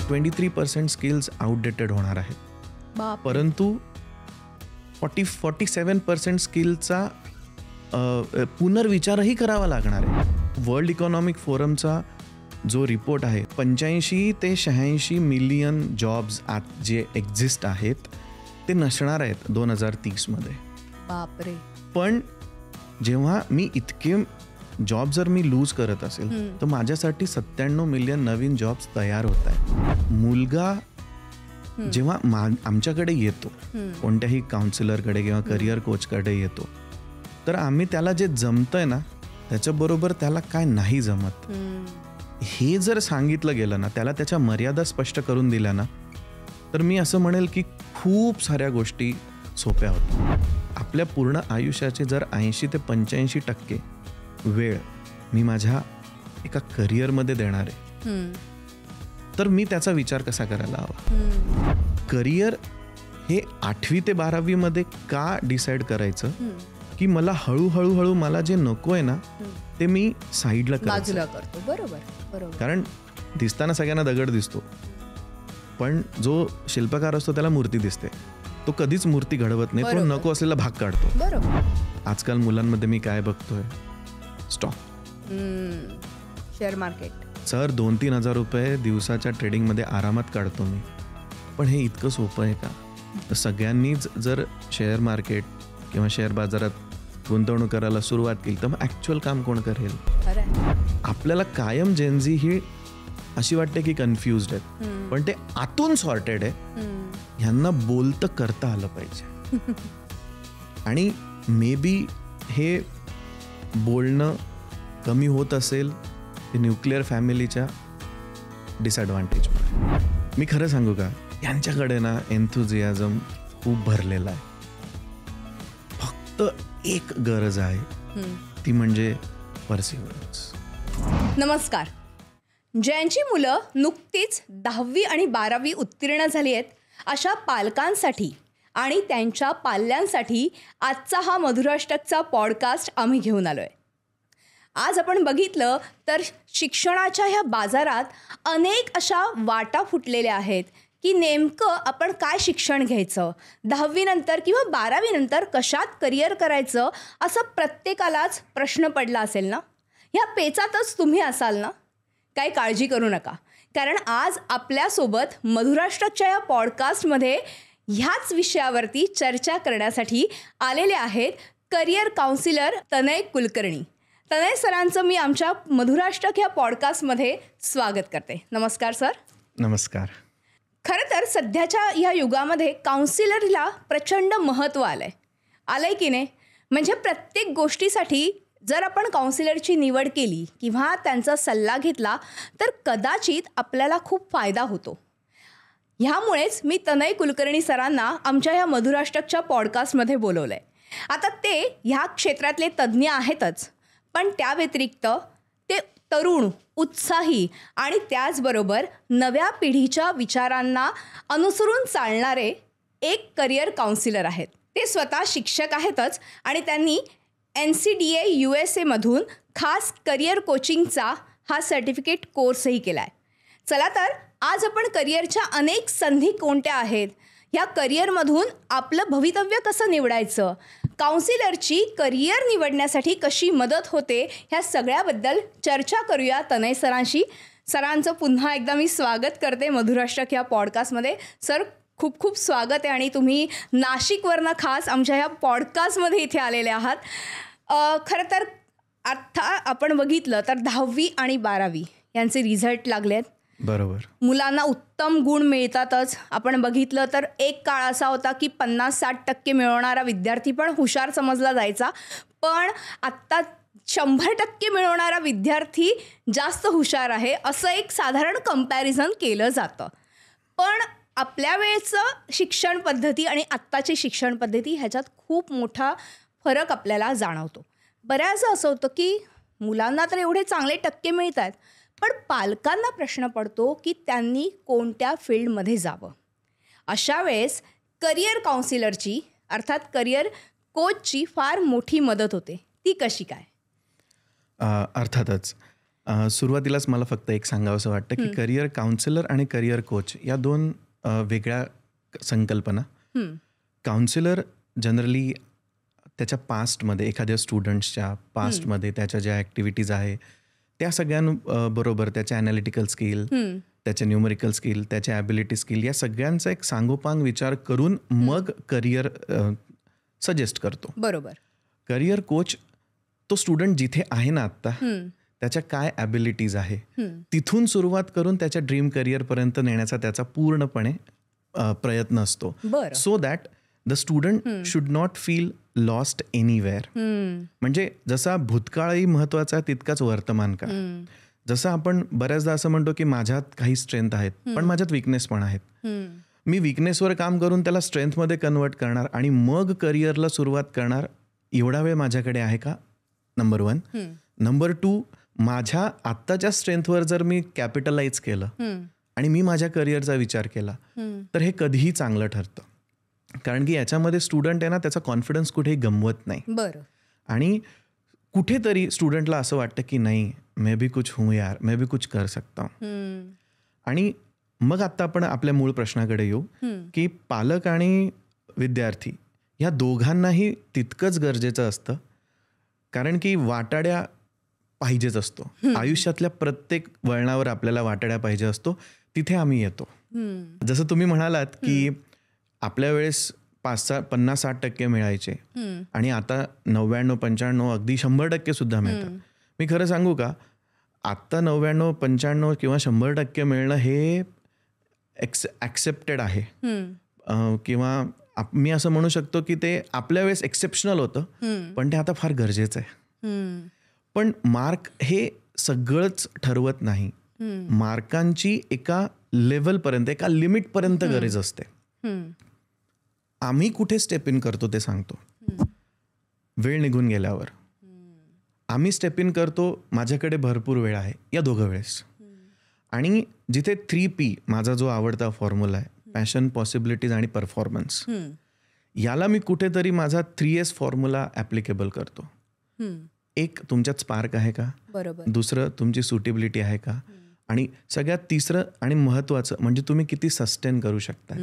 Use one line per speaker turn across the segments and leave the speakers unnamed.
23% skills outdated होणार आहेत. परंतु 47% स्किलचा पुनर्विचारही करावा लागणार आहे. वर्ल्ड इकॉनॉमिक फोरमचा जो रिपोर्ट आहे 85 ते 86 मिलियन जॉब्स आत जे एक्झिस्ट आहेत ते नसणार आहेत 2030 मध्ये.
बापरे.
पण जेव्हा मी इतके जॉब जर मी लूज करत असेल तर माझ्यासाठी 97 मिलियन नवीन जॉब्स तयार होत आहेत. मुलगा जेव्हा आमच्याकडे येतो कोणत्याही काउन्सिलरकडे किंवा करिअर कोचकडे येतो तर आम्ही त्याला जे जमतंय ना त्याच्याबरोबर त्याला काय नाही जमत हे जर सांगितलं गेलं ना, त्याला त्याच्या मर्यादा स्पष्ट करून दिल्या ना, तर मी असं म्हणेल की खूप साऱ्या गोष्टी सोप्या होतात. आपल्या पूर्ण आयुष्याचे जर 80 ते 85% वेळ मी माझ्या एका करिअरमध्ये देणार आहे तर मी त्याचा विचार कसा करायला हवा. करिअर हे 8वी ते 12वी मध्ये का डिसाईड करायचं की मला हळूहळू मला जे नको आहे ना ते मी साईडला
करतो. बरोबर.
कारण दिसताना सगळ्यांना दगड दिसतो पण जो शिल्पकार असतो त्याला मूर्ती दिसते. तो कधीच मूर्ती घडवत नाही, तो नको असलेला भाग काढतो.
बरोबर.
आजकाल मुलांमध्ये मी काय बघतोय, स्टॉक,
शेअर मार्केट.
सर 2-3 हजार रुपये दिवसाच्या ट्रेडिंगमध्ये आरामात काढतो मी. पण हे इतकं सोपं आहे का? तर सगळ्यांनीच जर शेअर मार्केट किंवा शेअर बाजारात गुंतवणूक करायला सुरुवात केली तर मग ॲक्च्युअल काम कोण करेल? आपल्याला कायम जेनझी ही अशी वाटते की कन्फ्युज्ड आहेत पण ते आतून सॉर्टेड आहे. ह्यांना बोलतं करता आलं पाहिजे. आणि मे बी हे बोलणं कमी होत असेल ते न्यूक्लिअर फॅमिलीच्या डिसएडव्हान्टेजमुळे. मी खरं सांगू का, यांच्याकडे ना एन्थुझियाझम खूप भरलेला आहे. फक्त एक गरज आहे ती म्हणजे परसिव्हरन्स.
नमस्कार. ज्यांची मुलं नुकतीच 10वी आणि 12वी उत्तीर्ण झाली आहेत अशा पालकांसाठी आणि त्यांच्या पाल्यांसाठी आजचा हा मधुराष्टकचा पॉडकास्ट आम्ही घेऊन आलो आहे. आज आपण बघितलं तर शिक्षणाच्या ह्या बाजारात अनेक अशा वाटा फुटलेल्या आहेत की नेमकं आपण काय शिक्षण घ्यायचं, 10वी नंतर किंवा 12वी नंतर कशात करिअर करायचं असं प्रत्येकालाच प्रश्न पडला असेल ना. ह्या पेचातच तुम्ही असाल ना. काही काळजी करू नका, कारण आज आपल्यासोबत मधुराष्टकच्या या पॉडकास्टमध्ये ह्याच विषयावरती चर्चा करण्यासाठी आलेले आहेत करिअर काउन्सिलर तनय कुलकर्णी. तनय सरांचं मी आमच्या मधुराष्टक ह्या पॉडकास्टमध्ये स्वागत करते. नमस्कार सर.
नमस्कार.
खरं तर सध्याच्या ह्या युगामध्ये काउन्सिलरला प्रचंड महत्त्व आलंय की नाही. म्हणजे प्रत्येक गोष्टीसाठी जर आपण काउन्सिलरची निवड केली किंवा त्यांचा सल्ला घेतला तर कदाचित आपल्याला खूप फायदा होतो. ह्यामुळेच मी तनय कुलकर्णी सरांना आमच्या ह्या मधुराष्टकच्या पॉडकास्टमध्ये बोलवलं आहे. आता ते ह्या क्षेत्रातले तज्ज्ञ आहेतच, पण त्या व्यतिरिक्त ते तरुण, उत्साही आणि त्याचबरोबर नव्या पिढीच्या विचारांना अनुसरून चालणारे एक करिअर काउन्सिलर आहेत. ते स्वतः शिक्षक आहेतच आणि त्यांनी NCDA USA मधून खास करिअर कोचिंगचा हा सर्टिफिकेट कोर्सही केला आहे. चला तर आज आपण करिअरच्या अनेक संधी कोणत्या आहेत, ह्या करिअरमधून आपलं भवितव्य कसं निवडायचं, काउन्सिलरची करिअर निवडण्यासाठी कशी मदत होते, ह्या सगळ्याबद्दल चर्चा करूया तनय सरांशी. सरांचं पुन्हा एकदा मी स्वागत करते मधुराष्टक ह्या पॉडकास्टमध्ये. सर खूप खूप स्वागत आहे आणि तुम्ही नाशिकवरनं खास आमच्या ह्या पॉडकास्टमध्ये इथे आलेले आहात. खरं तर आता आपण बघितलं तर 10वी आणि 12वी यांचे रिझल्ट लागले आहेत.
बरोबर.
मुलांना उत्तम गुण मिळतातच. आपण बघितलं तर एक काळ असा होता की 50-60% मिळवणारा विद्यार्थी पण हुशार समजला जायचा, पण आत्ता 100% मिळवणारा विद्यार्थी जास्त हुशार आहे असं एक साधारण कंपॅरिझन केलं जातं. पण आपल्या वेळेचं शिक्षण पद्धती आणि आत्ताची शिक्षण पद्धती ह्याच्यात खूप मोठा फरक आपल्याला जाणवतो. बऱ्याचदा असं होतं की मुलांना तर एवढे चांगले टक्के मिळत आहेत, पण पालकांना प्रश्न पडतो की त्यांनी कोणत्या फील्डमध्ये जावं. अशा वेळेस करिअर काउन्सिलरची अर्थात करिअर कोचची फार मोठी मदत होते. ती कशी काय?
अर्थातच सुरुवातीलाच मला फक्त एक सांगावंसं वाटतं की करिअर काउन्सिलर आणि करिअर कोच या दोन वेगळ्या संकल्पना. काउन्सिलर जनरली त्याच्या पास्टमध्ये, एखाद्या स्टुडंट्सच्या पास्टमध्ये त्याच्या ज्या ॲक्टिव्हिटीज आहे त्या सगळ्यांबरोबर त्याच्या ॲनालिटिकल स्किल, त्याच्या न्यूमरिकल स्किल, त्याच्या ॲबिलिटी स्किल या सगळ्यांचा एक सांगोपांग विचार करून मग करिअर सजेस्ट करतो.
बरोबर.
करिअर कोच तो स्टुडंट जिथे आहे ना आत्ता, त्याच्या काय ॲबिलिटीज आहे तिथून सुरुवात करून त्याच्या ड्रीम करिअरपर्यंत नेण्याचा त्याचा पूर्णपणे प्रयत्न असतो. So that the student should not feel lost anywhere. म्हणजे जसा भूतकाळही महत्वाचा आहे तितकाच वर्तमान काळ. जसं आपण बऱ्याचदा असं म्हणतो की माझ्यात काही स्ट्रेंथ आहेत पण माझ्यात विकनेस पण आहेत. मी विकनेसवर काम करून त्याला स्ट्रेंथमध्ये कन्वर्ट करणार आणि मग करिअरला सुरुवात करणार, एवढा वेळ माझ्याकडे आहे का? नंबर 1. नंबर 2, माझ्या आत्ताच्या स्ट्रेंथवर जर मी कॅपिटलाइज केलं आणि मी माझ्या करिअरचा विचार केला तर हे कधीही चांगलं ठरतं. कारण की याच्यामध्ये स्टुडंट आहे ना त्याचा कॉन्फिडन्स कुठेही गमवत नाही.
बरं.
आणि कुठेतरी स्टुडंटला असं वाटतं की नाही मैं भी कुछ हूँ यार, मैं भी कुछ कर सकता हूँ. आणि मग आता आपण आपल्या मूळ प्रश्नाकडे येऊ की पालक आणि विद्यार्थी या दोघांनाही तितकंच गरजेचं असतं. कारण की वाटाड्या पाहिजेच असतो. आयुष्यातल्या प्रत्येक वळणावर आपल्याला वाटाड्या पाहिजे असतो. तिथे आम्ही येतो. जसं तुम्ही म्हणालात की आपल्या वेळेस 50-60% मिळायचे आणि आता 99-95 अगदी 100% सुद्धा मिळतात. मी खरं सांगू का, आत्ता 99-95 किंवा 100% मिळणं हे ॲक्सेप्टेड आहे. किंवा मी असं म्हणू शकतो की ते आपल्या वेळेस एक्सेप्शनल होतं पण ते आता फार गरजेचं आहे. पण मार्क हे सगळंच ठरवत नाही. मार्कांची एका लेवलपर्यंत, एका लिमिटपर्यंत गरज असते. आम्ही कुठे स्टेप इन करतो ते सांगतो. वेळ निघून गेल्यावर आम्ही स्टेप इन करतो माझ्याकडे भरपूर वेळ आहे या दोघं वेळेस. आणि जिथे 3P माझा जो आवडता फॉर्म्युला आहे, पॅशन, पॉसिबिलिटीज आणि परफॉर्मन्स, याला मी कुठेतरी माझा 3S फॉर्म्युला ॲप्लिकेबल करतो. एक, तुमच्यात स्पार्क आहे का?
बरोबर.
दुसरं, तुमची सुटेबिलिटी आहे का? आणि सगळ्यात तिसरं आणि महत्त्वाचं म्हणजे तुम्ही किती सस्टेन करू शकता.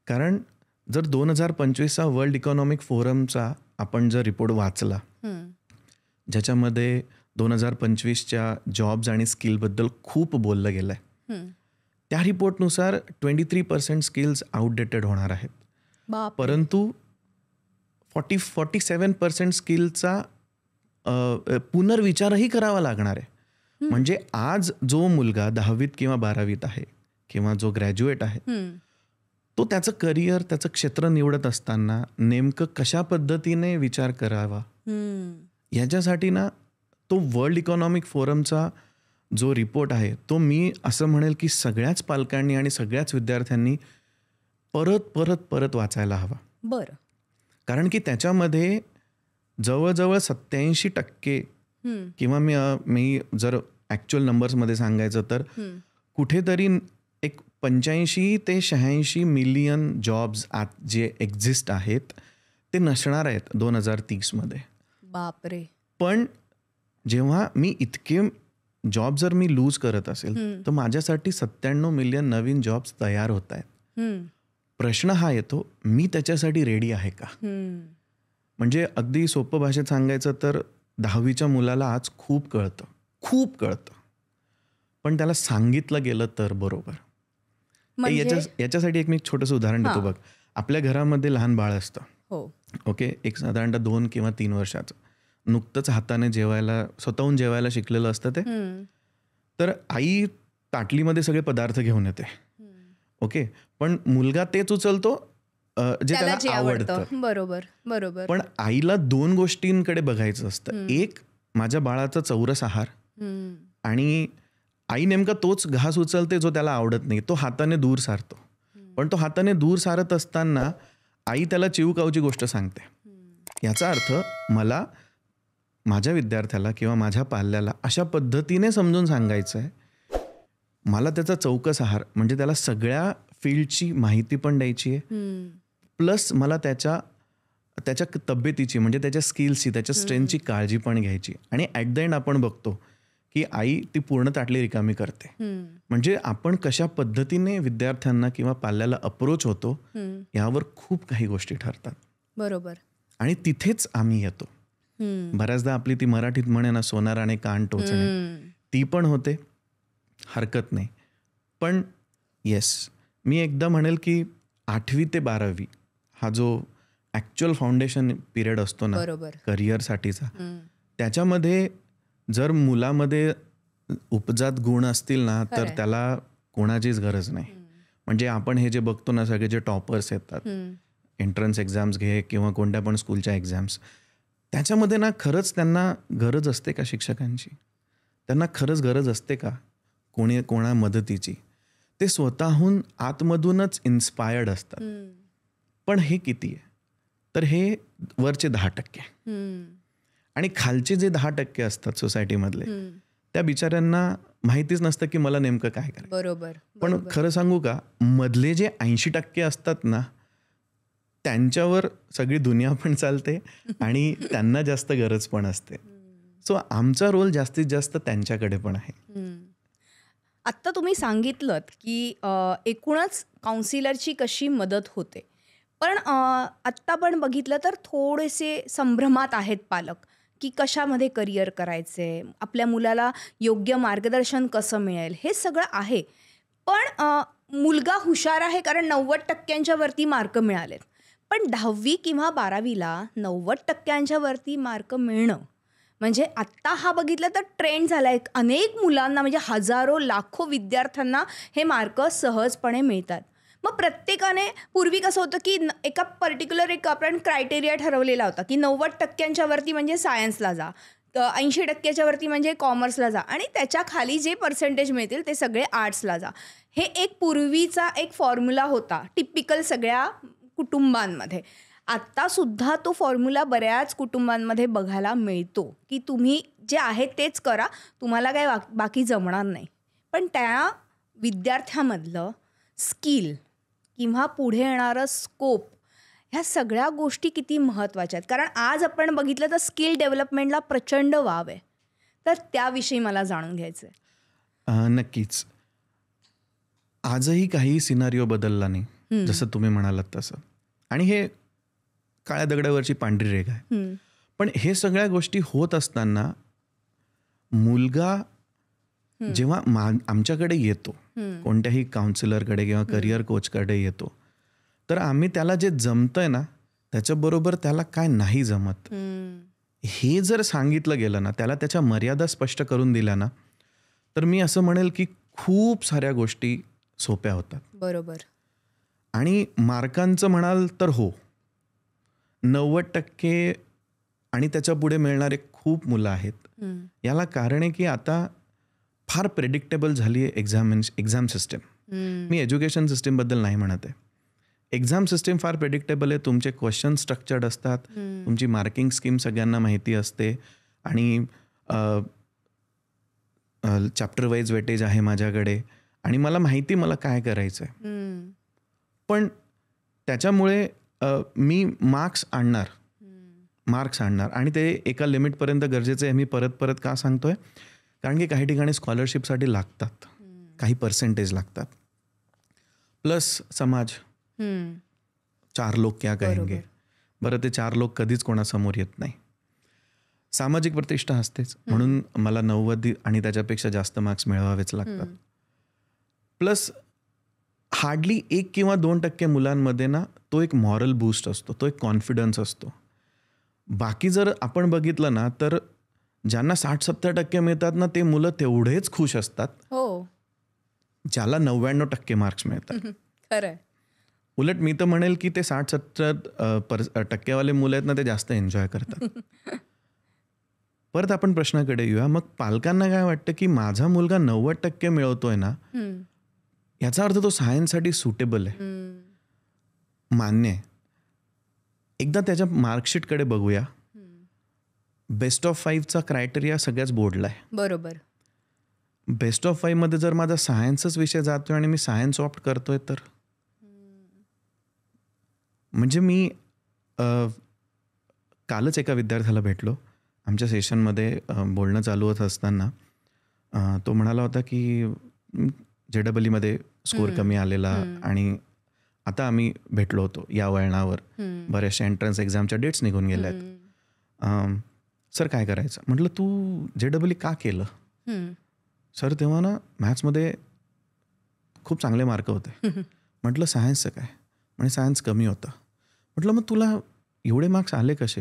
कारण जर 2025चा वर्ल्ड इकॉनॉमिक फोरमचा आपण जर रिपोर्ट वाचला ज्याच्यामध्ये 2025च्या जॉब्स आणि स्किलबद्दल खूप बोललं गेलं आहे, त्या रिपोर्टनुसार 23% स्किल्स आउटडेटेड होणार आहेत. परंतु 47% स्किलचा पुनर्विचारही करावा लागणार आहे. म्हणजे आज जो मुलगा 10वीत किंवा 12वीत आहे किंवा जो ग्रॅज्युएट आहे तो त्याचं करिअर, त्याचं क्षेत्र निवडत असताना नेमकं कशा पद्धतीने विचार करावा याच्यासाठी ना तो वर्ल्ड इकॉनॉमिक फोरमचा जो रिपोर्ट आहे तो मी असं म्हणेल की सगळ्याच पालकांनी आणि सगळ्याच विद्यार्थ्यांनी परत परत परत वाचायला हवा.
बरं.
कारण की त्याच्यामध्ये जवळजवळ 87% किंवा मी जर ॲक्च्युअल नंबर्समध्ये सांगायचं तर कुठेतरी एक 85 ते 86 मिलियन जॉब्स जे एक्झिस्ट आहेत ते नसणार आहेत 2030मध्ये.
बापरे.
पण जेव्हा मी इतके जॉब जर मी लूज करत असेल तर माझ्यासाठी 97 मिलियन नवीन जॉब्स तयार होत आहेत. प्रश्न हा येतो, मी त्याच्यासाठी रेडी आहे का? म्हणजे अगदी सोपं भाषेत सांगायचं तर 10वीच्या मुलाला आज खूप कळतं पण त्याला सांगितलं गेलं तर बरोबर. याच्यासाठी एक मी छोटंसं उदाहरण देतो बघ. आपल्या घरामध्ये लहान बाळ असतं, ओके, एक साधारणतः 2 किंवा 3 वर्षाचं, नुकतंच हाताने जेवायला, स्वतःहून जेवायला शिकलेलं असतं ते. तर आई ताटलीमध्ये सगळे पदार्थ घेऊन येते, ओके, पण मुलगा तेच उचलतो जे त्याला आवडतं.
बरोबर बरोबर.
पण आईला 2 गोष्टींकडे बघायचं असतं. एक, माझ्या बाळाचा चौरस आहार, आणि आई नेमका तोच घास उचलते जो त्याला आवडत नाही, तो हाताने दूर सारतो. पण तो हाताने दूर सारत असताना आई त्याला चिवकावची गोष्ट सांगते. याचा अर्थ मला माझ्या विद्यार्थ्याला किंवा माझ्या पाल्याला अशा पद्धतीने समजून सांगायचं आहे. मला त्याचा चौकस आहार म्हणजे त्याला सगळ्या फील्डची माहिती पण द्यायची आहे, प्लस मला त्याच्या तब्येतीची म्हणजे त्याच्या स्किल्सची, त्याच्या स्ट्रेंथची काळजी पण घ्यायची. आणि ॲट द एंड आपण बघतो की आई ती पूर्ण ताटली रिकामी करते. म्हणजे आपण कशा पद्धतीने विद्यार्थ्यांना किंवा पाल्याला अप्रोच होतो यावर खूप काही गोष्टी ठरतात.
बरोबर.
आणि तिथेच आम्ही येतो. बऱ्याचदा आपली ती मराठीत म्हणे ना, सोनाराने कान टोचणे, ती पण होते, हरकत नाही. पण येस, मी एकदा म्हणेल की 8वी ते 12वी हा जो ॲक्च्युअल फाउंडेशन पिरियड असतो ना करिअरसाठीचा, त्याच्यामध्ये जर मुलामध्ये उपजात गुण असतील ना तर त्याला कोणाचीच गरज नाही. म्हणजे आपण हे जे बघतो ना, सगळे जे टॉपर्स येतात, एंट्रन्स एक्झाम्स घे किंवा कोणत्या पण स्कूलच्या एक्झाम्स, त्याच्यामध्ये ना खरंच त्यांना गरज असते का शिक्षकांची? त्यांना खरंच गरज असते का कोणा मदतीची? ते स्वतःहून आतमधूनच इन्स्पायर्ड असतात. पण हे किती आहे? तर हे वरचे 10%. आणि खालचे जे 10% असतात सोसायटीमधले, त्या बिचाऱ्यांना माहितीच नसतं की मला नेमकं काय करायचं.
बरोबर.
पण खरं सांगू का, मधले जे 80% असतात ना, त्यांच्यावर सगळी दुनिया पण चालते आणि त्यांना जास्त गरज पण असते. सो आमचा रोल जास्तीत जास्त त्यांच्याकडे पण आहे.
आत्ता तुम्ही सांगितलं की एकूणच काउन्सिलरची कशी मदत होते. पण आत्ता पण बघितलं तर थोडेसे संभ्रमात आहेत पालक की कशामध्ये करिअर करायचे, आपल्या मुलाला योग्य मार्गदर्शन कसं मिळेल, हे सगळं आहे. पण मुलगा हुशार आहे कारण 90% वरती मार्क मिळालेत. पण 10वी किंवा 12वीला 90% वरती मार्क मिळणं म्हणजे आत्ता हा बघितलं तर ट्रेंड झाला आहे. अनेक मुलांना म्हणजे हजारो लाखो विद्यार्थ्यांना हे मार्क सहजपणे मिळतात. मग प्रत्येकाने पूर्वी कसं होतं की एका पर्टिक्युलर एक आपण क्रायटेरिया ठरवलेला होता की 90% वरती म्हणजे सायन्सला जा, 80% वरती म्हणजे कॉमर्सला जा आणि त्याच्या खाली जे पर्सेंटेज मिळतील ते सगळे आर्ट्सला जा. हे एक पूर्वीचा एक फॉर्म्युला होता टिपिकल सगळ्या कुटुंबांमध्ये. आत्तासुद्धा तो फॉर्म्युला बऱ्याच कुटुंबांमध्ये बघायला मिळतो की तुम्ही जे आहे तेच करा, तुम्हाला काय बाकी जमणार नाही. पण त्या विद्यार्थ्यामधलं स्किल किंवा पुढे येणारं स्कोप, ह्या सगळ्या गोष्टी किती महत्त्वाच्या आहेत. कारण आज आपण बघितलं तर स्किल डेव्हलपमेंटला प्रचंड वाव आहे. तर त्याविषयी मला जाणून घ्यायचं आहे.
नक्कीच. आजही काही सिनारिओ बदलला नाही, जसं तुम्ही म्हणालात तसं. आणि हे काळ्या दगडावरची पांढरी रेघ आहे. पण हे सगळ्या गोष्टी होत असताना मुलगा जेव्हा आमच्याकडे येतो, कोणत्याही काउन्सिलरकडे किंवा करिअर कोचकडे येतो, तर आम्ही त्याला जे जमतंय ना त्याच्याबरोबर त्याला काय नाही जमत हे जर सांगितलं गेलं ना, त्याला त्याच्या मर्यादा स्पष्ट करून दिल्या ना, तर मी असं म्हणेल की खूप साऱ्या गोष्टी सोप्या होतात.
बरोबर.
आणि मार्कांचं म्हणाल तर हो, 90% आणि त्याच्या पुढे मिळणारे खूप मुलं आहेत. याला कारण आहे की आता फार प्रेडिक्टेबल झाली आहे एक्झाम सिस्टीम. मी एज्युकेशन सिस्टीमबद्दल नाही म्हणत आहे. एक्झाम सिस्टीम फार प्रेडिक्टेबल आहे. तुमचे क्वेश्चन स्ट्रक्चर्ड असतात, तुमची मार्किंग स्कीम सगळ्यांना माहिती असते आणि चॅप्टर वाईज वेटेज आहे माझ्याकडे आणि मला माहिती मला काय करायचं आहे. पण त्याच्यामुळे मी मार्क्स आणणार आणि ते एका लिमिटपर्यंत गरजेचं आहे. मी परत का सांगतोय, कारण की काही ठिकाणी स्कॉलरशिपसाठी लागतात, काही पर्सेंटेज लागतात. प्लस समाज, 4 लोक क्या कहेंगे. बरं, ते 4 लोक कधीच कोणासमोर येत नाही. सामाजिक प्रतिष्ठा असतेच, म्हणून मला 90 आणि त्याच्यापेक्षा जास्त मार्क्स मिळवावेच लागतात. प्लस हार्डली 1 किंवा 2% मुलांमध्ये ना तो एक मॉरल बूस्ट असतो, तो एक कॉन्फिडन्स असतो. बाकी जर आपण बघितलं ना तर ज्यांना 60-70% मिळतात ना, ते मुलं तेवढेच खुश असतात ज्याला 99% मार्क्स मिळतात.
खरंय.
उलट मी तर म्हणेल की ते 60-70% वाले मुलं आहेत ना, ते जास्त एन्जॉय करतात. परत आपण प्रश्नाकडे येऊया. मग पालकांना काय वाटतं की माझा मुलगा 90% मिळवतोय ना, याचा अर्थ तो सायन्ससाठी सुटेबल आहे. मान्य आहे. एकदा त्याच्या मार्कशीटकडे बघूया. बेस्ट ऑफ 5चा क्रायटेरिया सगळ्याच बोर्डला आहे.
बरोबर.
बेस्ट ऑफ 5 मध्ये जर माझा सायन्सच विषय जातोय आणि मी सायन्स ऑप्ट करतोय तर म्हणजे मी कालच एका विद्यार्थ्याला भेटलो. आमच्या सेशनमध्ये बोलणं चालू होत असताना तो म्हणाला होता की JEE स्कोर कमी आलेला आणि आता आम्ही भेटलो होतो या वळणावर, बऱ्याचशा एंट्रन्स एक्झामच्या डेट्स निघून गेल्या आहेत. सर काय करायचं? म्हटलं तू JEE का केलं? सर तेव्हा ना मॅथ्समध्ये खूप चांगले मार्क होते. म्हटलं सायन्सचं काय? म्हणजे सायन्स कमी होतं. म्हटलं मग तुला एवढे मार्क्स आले कसे?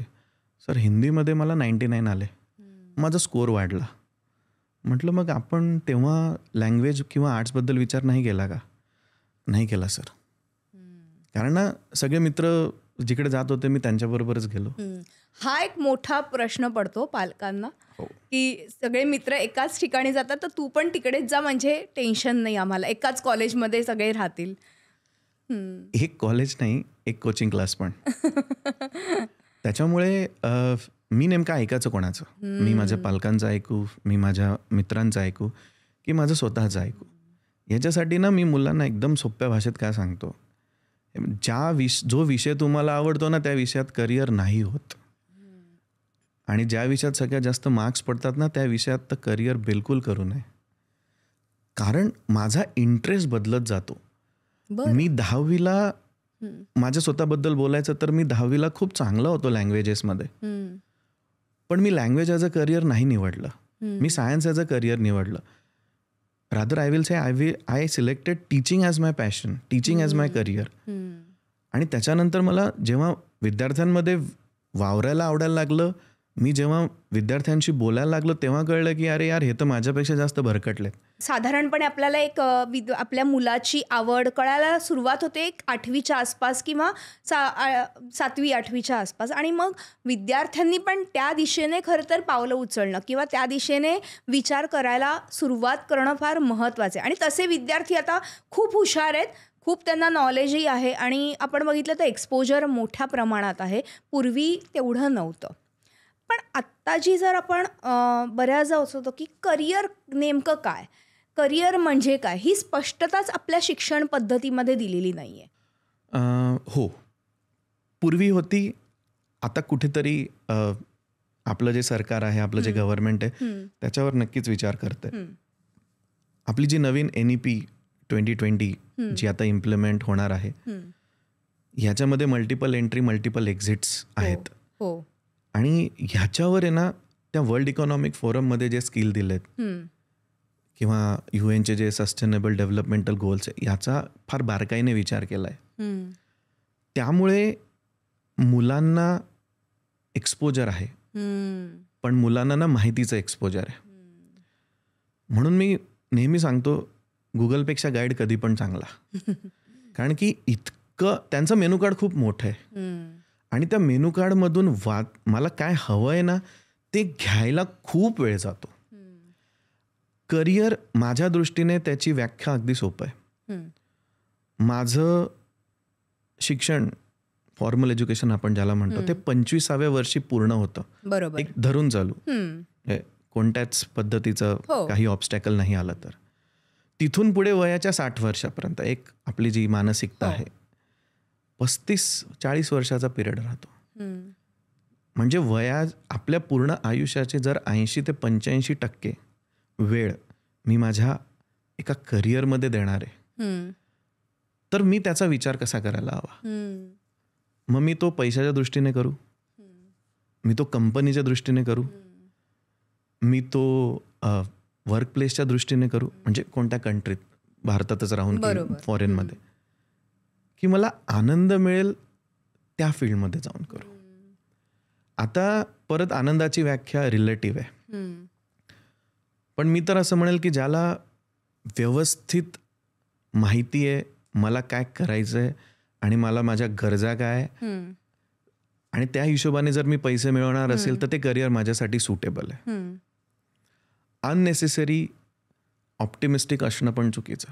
सर हिंदीमध्ये मला 99 आले, माझा स्कोअर वाढला. म्हटलं मग आपण तेव्हा लँग्वेज किंवा आर्ट्सबद्दल विचार नाही केला का? नाही केला सर. कारण ना सगळे मित्र जिकडे जात होते मी त्यांच्याबरोबरच गेलो.
हा एक मोठा प्रश्न पडतो पालकांना की सगळे मित्र एकाच ठिकाणी जातात तर तू पण तिकडेच जा म्हणजे टेन्शन नाही आम्हाला, एकाच कॉलेजमध्ये सगळे राहतील.
एक कॉलेज नाही, एक कोचिंग क्लास पण. त्याच्यामुळे मी नेमकं ऐकायचं कोणाचं? मी माझ्या पालकांचं ऐकू, मी माझ्या मित्रांचं ऐकू की माझं स्वतःचं ऐकू? याच्यासाठी ना मी मुलांना एकदम सोप्या भाषेत काय सांगतो, जो विषय तुम्हाला आवडतो ना त्या विषयात करिअर नाही होत. आणि ज्या विषयात सगळ्यात जास्त मार्क्स पडतात ना त्या विषयात तर करिअर बिलकुल करू नये. कारण माझा इंटरेस्ट बदलत जातो. मी 10वीला माझ्या स्वतःबद्दल बोलायचं तर मी 10वीला खूप चांगला होतो लँग्वेजेसमध्ये, पण मी लँग्वेज ॲज अ करिअर नाही निवडलं. मी सायन्स ॲज अ करिअर निवडलं. Rather I will say I selected teaching as my passion, teaching as my career. आणि त्याच्यानंतर मला जेव्हा विद्यार्थ्यांमध्ये वावरायला आवडायला लागलं, मी जेव्हा विद्यार्थ्यांशी बोलायला लागलो तेव्हा कळलं की अरे यार हे तर माझ्यापेक्षा जास्त भरकटलेत.
साधारणपणे आपल्याला एक आपल्या मुलाची आवड कळायला सुरुवात होते एक 8वीच्या आसपास किंवा 7वी 8वीच्या आसपास. आणि मग विद्यार्थ्यांनी पण त्या दिशेने खरं तर पावलं उचलणं किंवा त्या दिशेने विचार करायला सुरुवात करणं फार महत्त्वाचं आहे. आणि तसे विद्यार्थी आता खूप हुशार आहेत, खूप त्यांना नॉलेजही आहे आणि आपण बघितलं तर एक्सपोजर मोठ्या प्रमाणात आहे. पूर्वी तेवढं नव्हतं. पण आत्ताची जर आपण बऱ्याचदा असं होतं की करिअर नेमकं काय, करिअर म्हणजे काय, ही स्पष्टताच आपल्या शिक्षण पद्धतीमध्ये दिलेली नाही आहे.
हो, पूर्वी होती. आता कुठेतरी आपलं जे सरकार आहे, आपलं जे गव्हर्नमेंट आहे त्याच्यावर नक्कीच विचार करते. आपली जी नवीन NEP 2020 जी आता इम्प्लिमेंट होणार आहे ह्याच्यामध्ये मल्टिपल एंट्री मल्टिपल एक्झिट्स आहेत. आणि ह्याच्यावर आहे ना त्या वर्ल्ड इकॉनॉमिक फोरममध्ये जे स्किल दिलेत किंवा UN जे सस्टेनेबल डेव्हलपमेंटल गोल्स आहे याचा फार बारकाईने विचार केला आहे. त्यामुळे मुलांना एक्सपोजर आहे, पण मुलांना ना माहितीचं एक्सपोजर आहे. म्हणून मी नेहमी सांगतो गुगलपेक्षा गाईड कधी पण चांगला. कारण की इतकं त्यांचं मेनू कार्ड खूप मोठं आहे आणि त्या मेनू कार्डमधून मला काय हवं आहे ना ते घ्यायला खूप वेळ जातो. करिअर माझ्या दृष्टीने त्याची व्याख्या अगदी सोपं आहे. माझं शिक्षण फॉर्मल एज्युकेशन आपण ज्याला म्हणतो ते 25व्या वर्षी पूर्ण होतं.
बरोबर.
एक धरून चालू कोणत्याच पद्धतीचं काही ऑब्स्टॅकल नाही आलं तर. तिथून पुढे वयाच्या 60 वर्षापर्यंत एक आपली जी मानसिकता आहे 35-40 वर्षाचा पिरियड राहतो. म्हणजे आपल्या पूर्ण आयुष्याचे जर 80 ते 85% वेळ मी माझ्या एका करिअरमध्ये देणार आहे तर मी त्याचा विचार कसा करायला हवा. मग मी तो पैशाच्या दृष्टीने करू, मी तो कंपनीच्या दृष्टीने करू, मी तो वर्क प्लेसच्या दृष्टीने करू म्हणजे कोणत्या कंट्रीत, भारतातच राहून फॉरेनमध्ये, की मला आनंद मिळेल त्या फील्डमध्ये जाऊन करू. आता परत आनंदाची व्याख्या रिलेटिव्ह आहे. पण मी तर असं म्हणेल की ज्याला व्यवस्थित माहिती आहे मला काय करायचं आहे आणि मला माझ्या गरजा काय आणि त्या हिशोबाने जर मी पैसे मिळवणार असेल तर ते करिअर माझ्यासाठी सुटेबल आहे. अननेसेसरी ऑप्टिमिस्टिक असणं पण चुकीचं.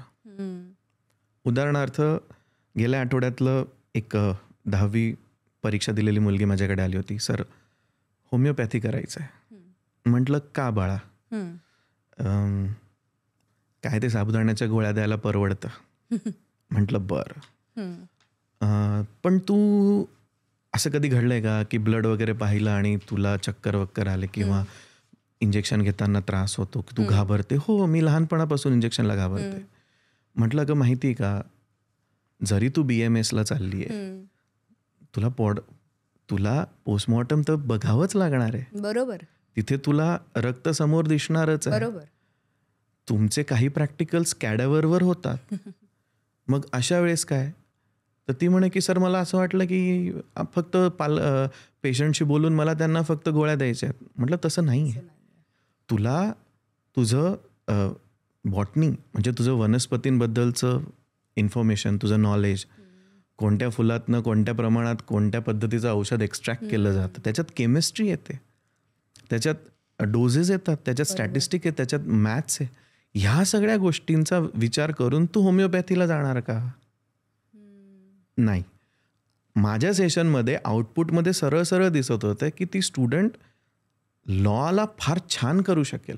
उदाहरणार्थ गेल्या आठवड्यातलं एक 10वी परीक्षा दिलेली मुलगी माझ्याकडे आली होती. सर होमिओपॅथी करायचं आहे. म्हटलं का बाळा? काय ते साबुदाण्याच्या गोळ्या द्यायला परवडतं. म्हटलं बरं, पण तू असं कधी घडलंय का की ब्लड वगैरे पाहिलं आणि तुला चक्कर वक्कर आले किंवा इंजेक्शन घेताना त्रास होतो की तू घाबरते. हो, मी लहानपणापासून इंजेक्शनला घाबरते. म्हटलं का माहिती आहे का, जरी तू BMSला चालली आहे, तुला पोस्टमॉर्टम तर बघावंच लागणार आहे.
बरोबर.
तिथे तुला रक्त समोर दिसणारच आहे.
बरोबर.
तुमचे काही प्रॅक्टिकल्स कॅडावरवर होतात. मग अशा वेळेस काय, तर ती म्हणे की सर मला असं वाटलं की फक्त पेशंटशी बोलून मला त्यांना फक्त गोळ्या द्यायच्या आहेत. म्हटलं तसं नाही आहे. तुला तुझं बॉटनी म्हणजे तुझं वनस्पतींबद्दलचं इन्फॉर्मेशन, तुझं नॉलेज, कोणत्या फुलातनं कोणत्या प्रमाणात कोणत्या पद्धतीचं औषध एक्स्ट्रॅक्ट केलं जातं, त्याच्यात केमिस्ट्री येते, त्याच्यात डोजेस येतात, त्याच्यात स्टॅटिस्टिक आहे, त्याच्यात मॅथ्स आहे. ह्या सगळ्या गोष्टींचा विचार करून तू होमिओपॅथीला जाणार का? नाही. माझ्या सेशनमध्ये आउटपुटमध्ये सरळ सरळ दिसत होतं की ती स्टुडंट लॉला फार छान करू शकेल,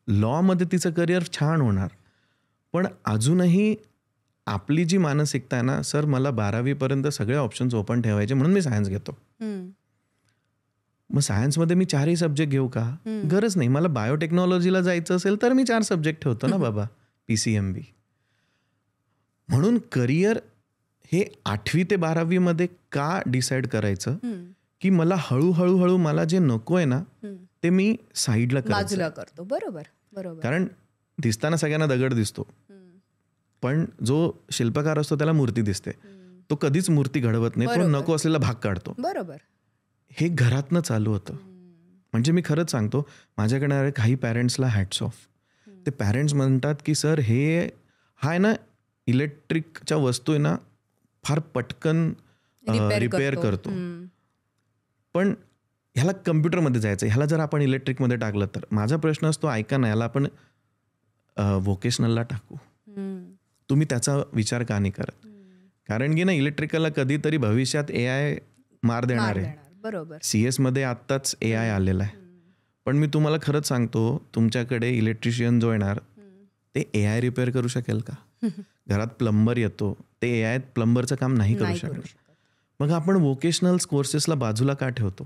लॉमध्ये तिचं करिअर छान होणार. पण अजूनही आपली जी मानसिकता आहे ना, सर मला 12वी सगळे ऑप्शन्स ओपन ठेवायचे म्हणून मी सायन्स घेतो. मग सायन्समध्ये मी 4ही सब्जेक्ट घेऊ का? गरज नाही. मला बायोटेक्नॉलॉजीला जायचं असेल तर मी 4 सब्जेक्ट ठेवतो ना बाबा, PCMB. म्हणून करिअर हे 8वी ते 12वी का डिसाईड करायचं की मला हळूहळू मला जे नको आहे ना ते मी साईडला
बाजूला करतो. बरोबर बरोबर.
कारण दिसताना सगळ्यांना दगड दिसतो, पण जो शिल्पकार असतो त्याला मूर्ती दिसते. तो कधीच मूर्ती घडवत नाही, तो नको असलेला भाग काढतो.
बरोबर.
हे घरातनं चालू होतं. म्हणजे मी खरंच सांगतो, माझ्याकडे काही पॅरेंट्सला हॅट्स ऑफ. ते पॅरेंट्स म्हणतात की सर हा आहे ना इलेक्ट्रिकच्या वस्तू आहे ना फार पटकन रिपेअर करतो, पण ह्याला कम्प्युटरमध्ये जायचं, ह्याला जर आपण इलेक्ट्रिकमध्ये टाकलं तर. माझा प्रश्न असतो, ऐका ना, ह्याला आपण व्होकेशनलला टाकू. तुम्ही त्याचा विचार का नाही करत? कारण की ना इलेक्ट्रिकलला कधीतरी भविष्यात AI मार देणार आहे.
बरोबर.
CS मध्ये आत्ताच AI आलेला आहे. पण मी तुम्हाला खरंच सांगतो, तुमच्याकडे इलेक्ट्रिशियन जो येणार ते AI रिपेअर करू शकेल का? घरात प्लंबर येतो, ते AI प्लंबरचं काम नाही करू शकत. मग आपण व्होकेशनल कोर्सेसला बाजूला का ठेवतो?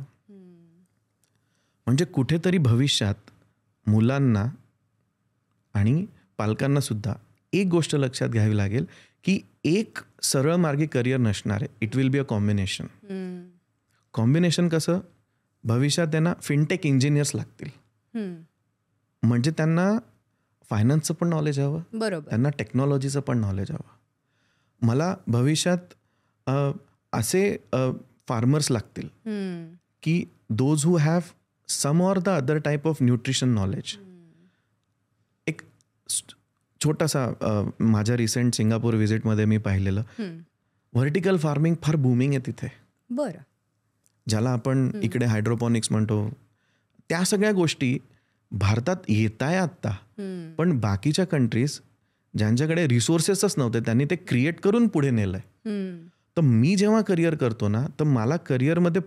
म्हणजे कुठेतरी भविष्यात मुलांना आणि पालकांना सुद्धा एक गोष्ट लक्षात घ्यावी लागेल की एक सरळ मार्गी करिअर नसणार आहे. It will be a combination. Combination कसं? भविष्यात त्यांना फिनटेक इंजिनियर्स लागतील. म्हणजे त्यांना फायनान्सचं पण नॉलेज हवं,
बरोबर,
त्यांना टेक्नॉलॉजीचं पण नॉलेज हवं. मला भविष्यात असे फार्मर्स लागतील की those who have some or the other type of nutrition knowledge. एक छोटासा माझ्या रिसेंट सिंगापूर व्हिजिटमध्ये मी पाहिलेलं, व्हर्टिकल फार्मिंग फार बूमिंग आहे तिथे.
बरं.
ज्याला आपण इकडे हायड्रोपॉनिक्स म्हणतो, त्या सगळ्या गोष्टी भारतात येत आहे आत्ता. पण बाकीच्या कंट्रीज ज्यांच्याकडे रिसोर्सेसच नव्हते त्यांनी ते क्रिएट करून पुढे नेलंय. तर मी जेव्हा करिअर करतो ना, तर मला करिअरमध्ये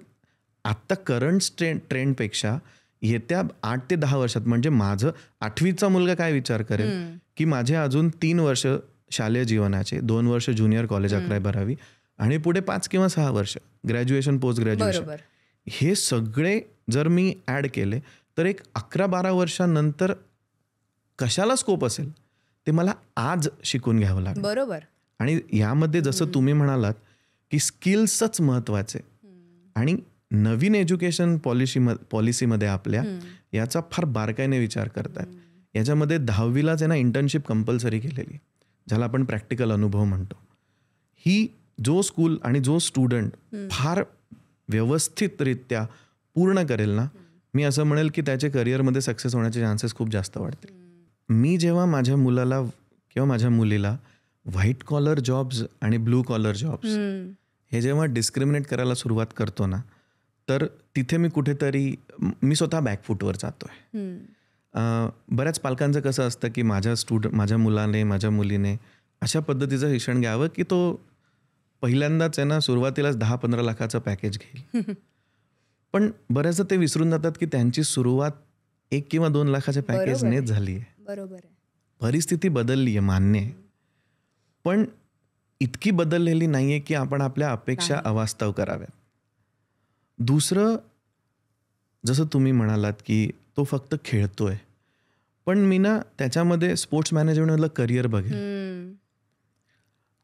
आत्ता करंट ट्रेंडपेक्षा येत्या 8 ते 10 वर्षात, म्हणजे माझं 8वीचा मुलगा काय विचार करेल की माझे अजून 3 वर्ष शालेय जीवनाचे, 2 वर्ष ज्युनियर कॉलेज 11वी-12वी आणि पुढे 5 किंवा 6 वर्ष ग्रॅज्युएशन, पोस्ट ग्रॅज्युएशन, हे सगळे जर मी ॲड केले तर एक 11-12 वर्षांनंतर कशाला स्कोप असेल ते मला आज शिकून घ्यावं लागेल.
बरोबर.
आणि यामध्ये जसं तुम्ही म्हणालात की स्किल्सच महत्त्वाचे, आणि नवीन एज्युकेशन पॉलिसीमध्ये आपल्या याचा फार बारकाईने विचार करतात. याच्यामध्ये 10वीलाच आहे ना इंटर्नशिप कंपल्सरी केलेली, ज्याला आपण प्रॅक्टिकल अनुभव म्हणतो. ही जो स्कूल आणि जो स्टुडंट फार व्यवस्थितरित्या पूर्ण करेल ना, मी असं म्हणेल की त्याच्या करिअरमध्ये सक्सेस होण्याचे चान्सेस खूप जास्त वाढतील. मी जेव्हा माझ्या मुलाला किंवा माझ्या मुलीला व्हाईट कॉलर जॉब्स आणि ब्लू कॉलर जॉब्स हे जेव्हा डिस्क्रिमिनेट करायला सुरुवात करतो ना, तर तिथे मी कुठेतरी मी स्वतः बॅकफूटवर जातोय. बऱ्याच पालकांचं कसं असतं की माझ्या मुलाने, माझ्या मुलीने अशा पद्धतीचं शिक्षण घ्यावं की तो पहिल्यांदाच आहे ना सुरुवातीलाच 10-15 लाखाचं पॅकेज घेईल. पण बऱ्याचदा ते विसरून जातात की त्यांची सुरुवात 1 किंवा 2 लाखाच्या पॅकेजनेच झाली आहे.
बरोबर आहे.
परिस्थिती बदलली आहे, मान्य आहे, पण इतकी बदललेली नाहीये की आपण आपल्या अपेक्षा अवास्तव कराव्यात. दुसरं, जसं तुम्ही म्हणालात की तो फक्त खेळतोय. पण मी ना त्याच्यामध्ये स्पोर्ट्स मॅनेजमेंटमधलं करिअर बघेल.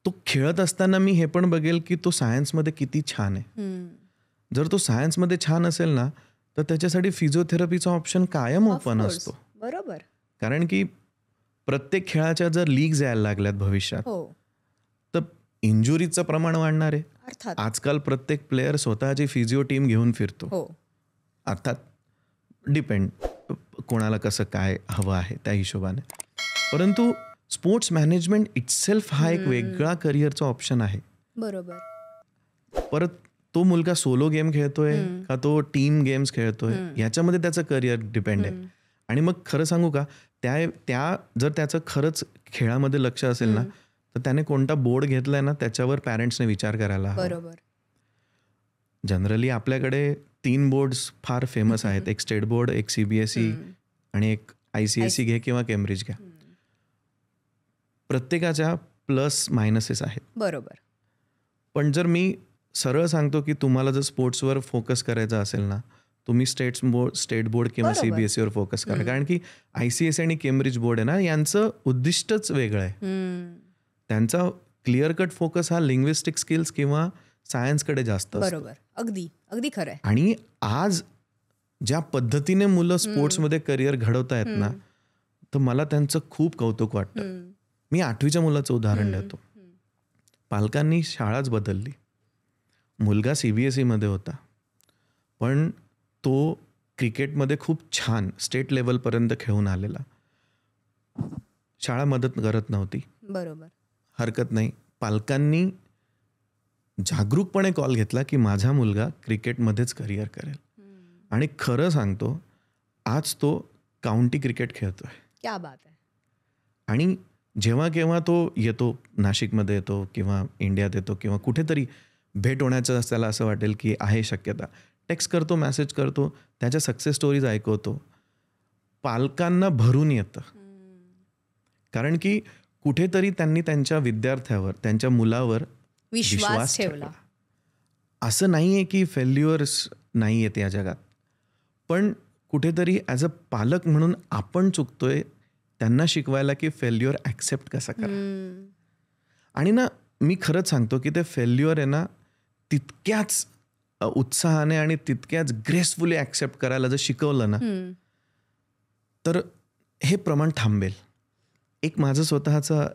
तो खेळत असताना मी हे पण बघेल की तो सायन्समध्ये किती छान आहे. जर तो सायन्समध्ये छान असेल ना तर त्याच्यासाठी फिजिओथेरपीचा ऑप्शन कायम ओपन असतो.
बरोबर.
कारण की प्रत्येक खेळाच्या जर लीग्स यायला लागल्यात भविष्यात तर इंजुरीचं प्रमाण वाढणार आहे. आजकाल प्रत्येक प्लेयर स्वतःची फिजिओ टीम घेऊन फिरतो. अर्थात डिपेंड कोणाला कसं काय हवं आहे त्या हिशोबाने. परंतु स्पोर्ट्स मॅनेजमेंट इटसेल्फ हा एक वेगळा करिअरचा ऑप्शन आहे.
बरोबर.
परत तो मुलगा सोलो गेम खेळतोय का तो टीम गेम्स खेळतोय याच्यामध्ये त्याचं करिअर डिपेंड आहे. आणि मग खरं सांगू का त्या जर त्याचं खरंच खेळामध्ये लक्ष असेल ना तर त्याने कोणता बोर्ड घेतलाय ना त्याच्यावर पॅरेंट्सने विचार करायला हवा.
बरोबर.
जनरली आपल्याकडे 3 बोर्ड्स फार फेमस आहेत. एक स्टेट बोर्ड, एक CBSE आणि एक ICSE घे किंवा केम्ब्रिज घ्या. प्रत्येकाच्या प्लस मायनसेस आहेत.
बरोबर.
पण जर मी सरळ सांगतो की तुम्हाला जर स्पोर्ट्सवर फोकस करायचा असेल ना तुम्ही स्टेट बोर्ड किंवा CBSE वर फोकस करा. कारण की ICSE आणि केम्ब्रिज बोर्ड आहे ना यांचं उद्दिष्टच वेगळं आहे. त्यांचा क्लिअर कट फोकस हा लिंग्विस्टिक स्किल्स किंवा सायन्सकडे जास्त असतो.
बरोबर. अगदी अगदी खरं आहे.
आणि आज ज्या पद्धतीने मुलं स्पोर्ट्समध्ये करिअर घडवतायत ना तर मला त्यांचं खूप कौतुक वाटतं. मी 8वीच्या मुलाचं उदाहरण देतो. पालकांनी शाळाच बदलली. मुलगा CBSE मध्ये होता पण तो क्रिकेटमध्ये खूप छान स्टेट लेवलपर्यंत खेळून आलेला. शाळा मदत करत नव्हती.
बरोबर.
हरकत नाही. पालकांनी जागरूकपणे कॉल घेतला की माझा मुलगा क्रिकेटमध्येच करिअर करेल. आणि खरं सांगतो आज तो काउंटी क्रिकेट खेळतोय.
क्या बात आहे.
आणि जेव्हा केव्हा तो येतो नाशिकमध्ये येतो किंवा इंडियात येतो किंवा कुठेतरी भेट होण्याचं त्याला असं वाटेल की आहे शक्यता टेक्स्ट करतो, मेसेज करतो, त्याच्या सक्सेस स्टोरीज ऐकवतो. पालकांना भरून येतं. कारण की कुठेतरी त्यांनी त्यांच्या विद्यार्थ्यावर त्यांच्या मुलावर विश्वास ठेवला. असं नाही आहे की फेल्युअर्स नाही आहेत या जगात. पण कुठेतरी ॲज अ पालक म्हणून आपण चुकतोय त्यांना शिकवायला की फेल्युअर ॲक्सेप्ट कसा करा. आणि ना मी खरंच सांगतो की ते फेल्युअर आहे ना तितक्याच उत्साहाने आणि तितक्याच ग्रेसफुली ॲक्सेप्ट करायला जर शिकवलं ना तर हे प्रमाण थांबेल. एक माझं स्वतःचा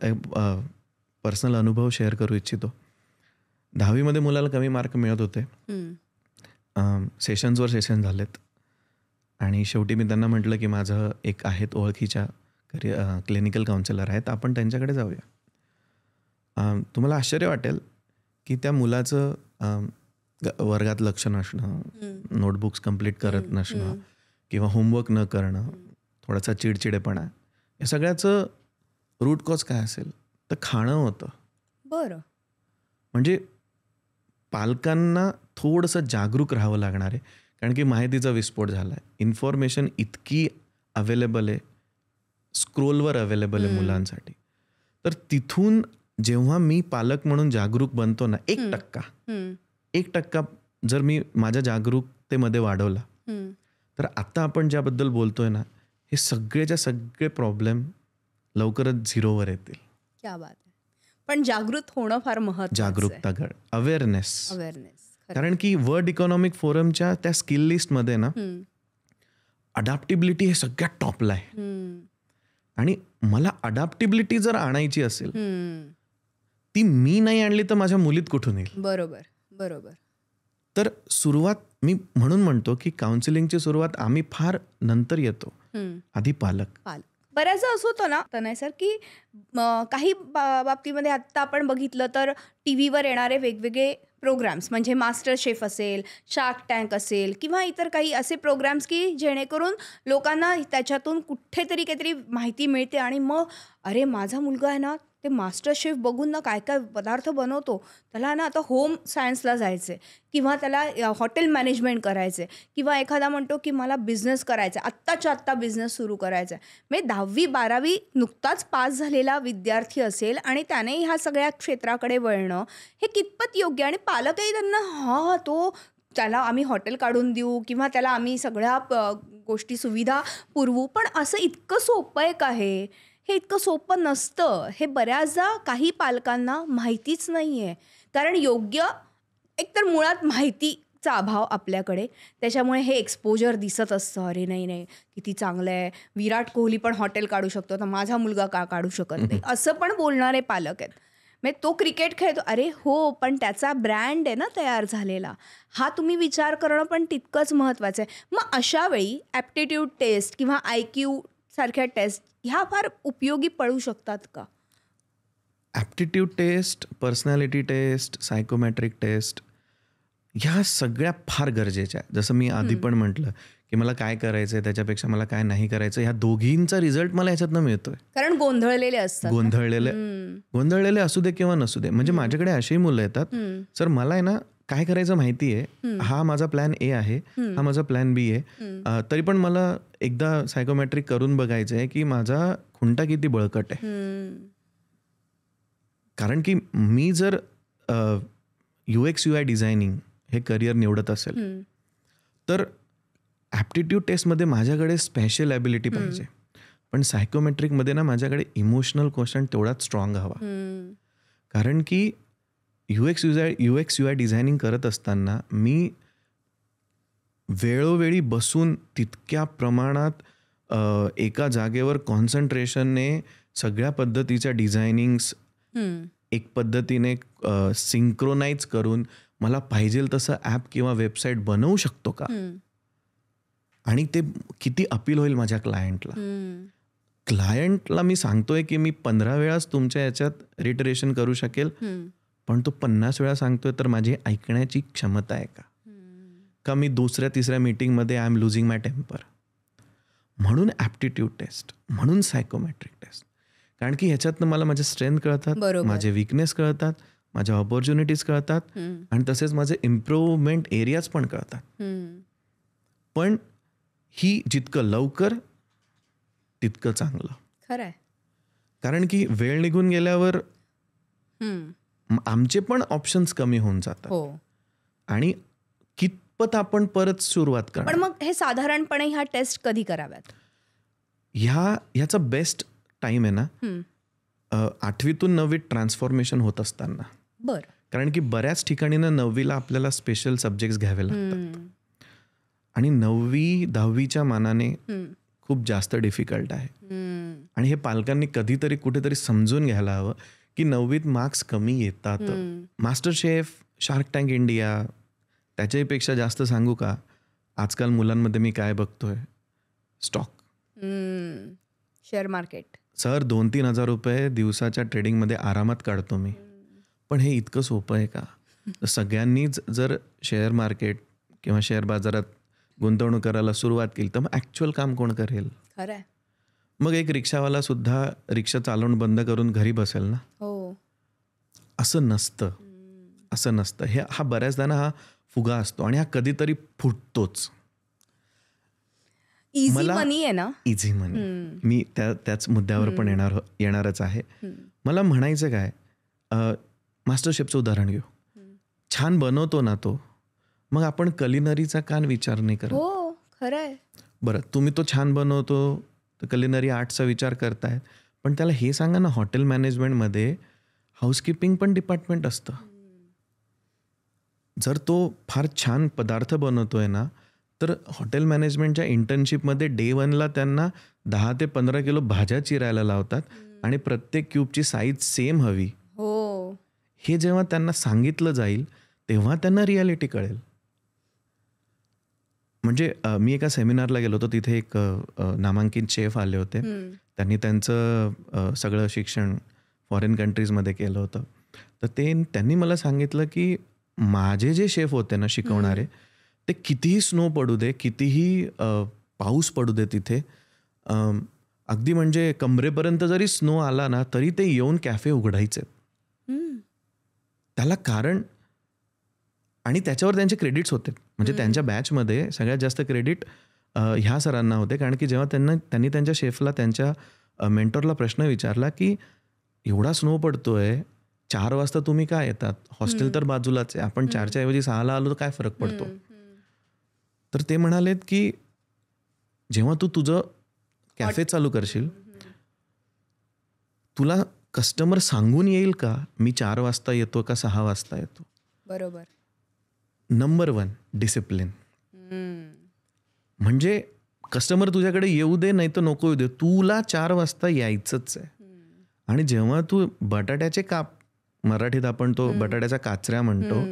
पर्सनल अनुभव शेअर करू इच्छितो. 10वीमध्ये मुलाला कमी मार्क मिळत होते. सेशन्सवर सेशन झालेत आणि शेवटी मी त्यांना म्हटलं की माझं एक आहेत ओळखीच्या क्लिनिकल काउन्सिलर आहेत, आपण त्यांच्याकडे जाऊया. तुम्हाला आश्चर्य वाटेल की त्या मुलाचं वर्गात लक्ष नसणं, नोटबुक्स कंप्लीट करत नसणं किंवा होमवर्क न करणं, थोडासा चिडचिडेपणा, या सगळ्याचं रूट कॉज काय असेल तर खाणं होतं.
बरं.
म्हणजे पालकांना थोडंसं जागरूक राहावं लागणार आहे. कारण की माहितीचा विस्फोट झाला आहे. इन्फॉर्मेशन इतकी अवेलेबल आहे, स्क्रोलवर अवेलेबल आहे मुलांसाठी. तर तिथून जेव्हा मी पालक म्हणून जागरूक बनतो ना 1% जर मी माझ्या जागरूकतेमध्ये वाढवला तर आता आपण ज्याबद्दल बोलतोय ना हे सगळेच्या सगळे प्रॉब्लेम लवकरच 0वर येतील.
क्या बात आहे. पण जागृत होणं फार महत्त्वाचं.
जागरूकता अवेअरनेस. कारण की वर्ल्ड इकॉनॉमिक फोरमच्या त्या स्किल लिस्टमध्ये ना अडॅप्टिबिलिटी हे सगळ्यात टॉपला आहे. आणि मला अडॅप्टिबिलिटी जर आणायची असेल ती मी नाही आणली तर माझ्या मुलीत कुठून येईल.
बरोबर बरोबर.
तर सुरुवात मी म्हणून म्हणतो की काउन्सिलिंगची सुरुवात आम्ही फार नंतर येतो, आधी पालक.
बऱ्याचदा असं होतं ना तनय सर की काही बाबतीमध्ये आत्ता आपण बघितलं तर TV वर येणारे वेगवेगळे प्रोग्राम्स म्हणजे मास्टर शेफ असेल, शार्क टँक असेल किंवा इतर काही असे प्रोग्राम्स की जेणेकरून लोकांना त्याच्यातून कुठेतरी काहीतरी माहिती मिळते आणि मग अरे माझा मुलगा आहे ना ते मास्टर शेफ बघून ना काय काय पदार्थ बनवतो, त्याला ना आता होम सायन्सला जायचं आहे किंवा त्याला हॉटेल मॅनेजमेंट करायचं आहे किंवा एखादा म्हणतो की मला बिझनेस करायचा आहे, आत्ताच्या आत्ता बिझनेस सुरू करायचा आहे. म्हणजे 10वी-12वी नुकताच पास झालेला विद्यार्थी असेल आणि त्याने ह्या सगळ्या क्षेत्राकडे वळणं हे कितपत योग्य. आणि पालकही त्यांना तो त्याला आम्ही हॉटेल काढून देऊ किंवा त्याला आम्ही सगळ्या गोष्टी सुविधा पुरवू. पण असं इतकं सोपं एक आहे, हे इतकं सोपं नसतं. हे बऱ्याचदा काही पालकांना माहितीच नाही आहे. कारण योग्य एकतर मुळात माहितीचा अभाव आपल्याकडे, त्याच्यामुळे हे एक्सपोजर दिसत असतं. अरे नाही किती चांगलं आहे, विराट कोहली पण हॉटेल काढू शकतो, तर माझा मुलगा का काढू शकत नाही, असं पण बोलणारे पालक आहेत. म्हणजे तो क्रिकेट खेळतो, अरे हो पण त्याचा ब्रँड आहे ना तयार झालेला, हा तुम्ही विचार करणं पण तितकंच महत्त्वाचं आहे. मग अशा वेळी ॲप्टिट्यूड टेस्ट किंवा IQ सारख्या टेस्ट ह्या फार उपयोगी पडू शकतात का?
Aptitude test, personality test, psychometric test ह्या सगळ्या फार गरजेच्या आहे. जसं मी आधी पण म्हटलं की मला काय करायचं आहे, त्याच्यापेक्षा मला काय नाही करायचं, ह्या दोघींचा रिझल्ट मला ह्याच्यातनं मिळतोय.
कारण गोंधळलेले असतात.
गोंधळलेले असू दे किंवा नसू दे. म्हणजे माझ्याकडे अशीही मुलं येतात, सर मला आहे ना काय करायचं माहिती आहे, हा माझा प्लॅन A आहे, हा माझा प्लॅन B आहे, तरी पण मला एकदा सायकोमॅट्रिक करून बघायचं आहे की माझा खुंटा किती बळकट आहे. कारण की मी जर UX UI डिझायनिंग हे करिअर निवडत असेल तर ॲप्टिट्यूड टेस्टमध्ये माझ्याकडे स्पेशल ॲबिलिटी पाहिजे, पण सायकोमेट्रिकमध्ये ना माझ्याकडे इमोशनल क्वेश्चन तेवढाच स्ट्रॉंग हवा. कारण की UX UI डिझायनिंग करत असताना मी वेळोवेळी बसून तितक्या प्रमाणात एका जागेवर कॉन्सन्ट्रेशनने सगळ्या पद्धतीच्या डिझायनिंग्स एक पद्धतीने सिंक्रोनाइज करून मला पाहिजे तसं ॲप किंवा वेबसाईट बनवू शकतो का, आणि ते किती अपील होईल माझ्या क्लायंटला मी सांगतोय की मी 15 वेळाच तुमच्या याच्यात रिटरेशन करू शकेल, पण तो 50 वेळा सांगतोय तर माझी ऐकण्याची क्षमता आहे का मी दुसऱ्या तिसऱ्या मीटिंगमध्ये I am losing my temper. म्हणून ॲप्टिट्यूड टेस्ट, म्हणून सायकोमॅट्रिक टेस्ट. कारण की ह्याच्यातनं मला माझे स्ट्रेंथ कळतात, माझे विकनेस कळतात, माझ्या ऑपॉर्च्युनिटीज कळतात, आणि तसेच माझे इम्प्रूव्हमेंट एरियाज पण कळतात. पण ही जितकं लवकर तितकं चांगलं.
खरंय.
कारण की वेळ निघून गेल्यावर आमचे पण ऑप्शन्स कमी होऊन जातात, आणि कितपत आपण परत सुरुवात करणार.
पण मग हे साधारणपणे ह्या टेस्ट कधी कराव्यात?
ह्याचा बेस्ट टाइम आहे ना 8वीतून 9वीत ट्रान्सफॉर्मेशन होत असताना. कारण की बऱ्याच ठिकाणी ना 9वीला आपल्याला स्पेशल सब्जेक्ट्स घ्यावे लागतात, आणि 9वी 10वीच्या मानाने खूप जास्त डिफिकल्ट आहे. आणि हे पालकांनी कधीतरी कुठेतरी समजून घ्यायला हवं की 9वीत मार्क्स कमी येतात. Master chef, shark tank India, त्याच्यापेक्षा जास्त सांगू का, आजकाल मुलांमध्ये मी काय बघतोय, स्टॉक,
शेअर मार्केट.
सर 2-3 हजार रुपये दिवसाच्या ट्रेडिंगमध्ये आरामात काढतो मी. पण हे इतकं सोपं आहे का? सगळ्यांनीच जर शेअर मार्केट किंवा शेअर बाजारात गुंतवणूक करायला सुरुवात केली तर मग ॲक्च्युअल काम कोण करेल?
खरंय.
मग एक रिक्षावाला सुद्धा रिक्षा चालवून बंद करून घरी बसेल ना? असं नसतं. हा बऱ्याचदा ना हा फुगा असतो, आणि हा कधीतरी फुटतोच.
इझी मनी आहे ना?
इझी मनी. मी त्याच मुद्द्यावर पण येणारच आहे. मला म्हणायचं काय, मास्टर शेफचं उदाहरण घेऊ. छान बनवतो ना तो, मग आपण कलिनरीचा का विचार नाही करत?
हो, खरंय.
बरं, तुम्ही तो छान बनवतो तर कलिनरी आर्टचा विचार करतायत, पण त्याला हे सांगा ना, हॉटेल मॅनेजमेंटमध्ये हाऊसकीपिंग पण डिपार्टमेंट असतं. जर तो फार छान पदार्थ बनवतोय ना, तर हॉटेल मॅनेजमेंटच्या इंटर्नशिपमध्ये डे 1ला त्यांना 10 ते 15 किलो भाज्या चिरायला लावतात, आणि प्रत्येक क्यूबची साईज सेम हवी. हे जेव्हा त्यांना सांगितलं जाईल तेव्हा त्यांना रियालिटी कळेल. म्हणजे मी एका सेमिनारला गेलो होतो, तिथे एक नामांकित शेफ आले होते. त्यांनी त्यांचं सगळं शिक्षण फॉरेन कंट्रीजमध्ये केलं होतं. तर त्यांनी मला सांगितलं की माझे जे शेफ होते ना शिकवणारे, ते कितीही स्नो पडू दे, कितीही पाऊस पडू दे तिथे, अगदी म्हणजे कमरेपर्यंत जरी स्नो आला ना तरी ते येऊन कॅफे उघडायचे. त्याला कारण, आणि त्याच्यावर त्यांचे क्रेडिट्स होते. म्हणजे त्यांच्या बॅचमध्ये सगळ्यात जास्त क्रेडिट ह्या सरांना होते, कारण की जेव्हा त्यांनी त्यांच्या शेफला, त्यांच्या मेंटॉरला प्रश्न विचारला की एवढा स्नो पडतोय, 4 वाजता तुम्ही काय येतात, हॉस्टेल तर बाजूलाच आहे, आपण 4च्या ऐवजी 6ला आलो तर काय फरक पडतो? तर ते म्हणालेत की जेव्हा तू तुझं कॅफे चालू करशील, तुला कस्टमर सांगून येईल का मी 4 वाजता येतो का 6 वाजता येतो?
बरोबर.
Number 1 discipline. म्हणजे कस्टमर तुझ्याकडे येऊ दे नाही तर नको येऊ दे, तुला 4 वाजता यायचंच आहे. आणि जेव्हा तू बटाट्याचे काप, मराठीत आपण तो बटाट्याच्या काचऱ्या म्हणतो,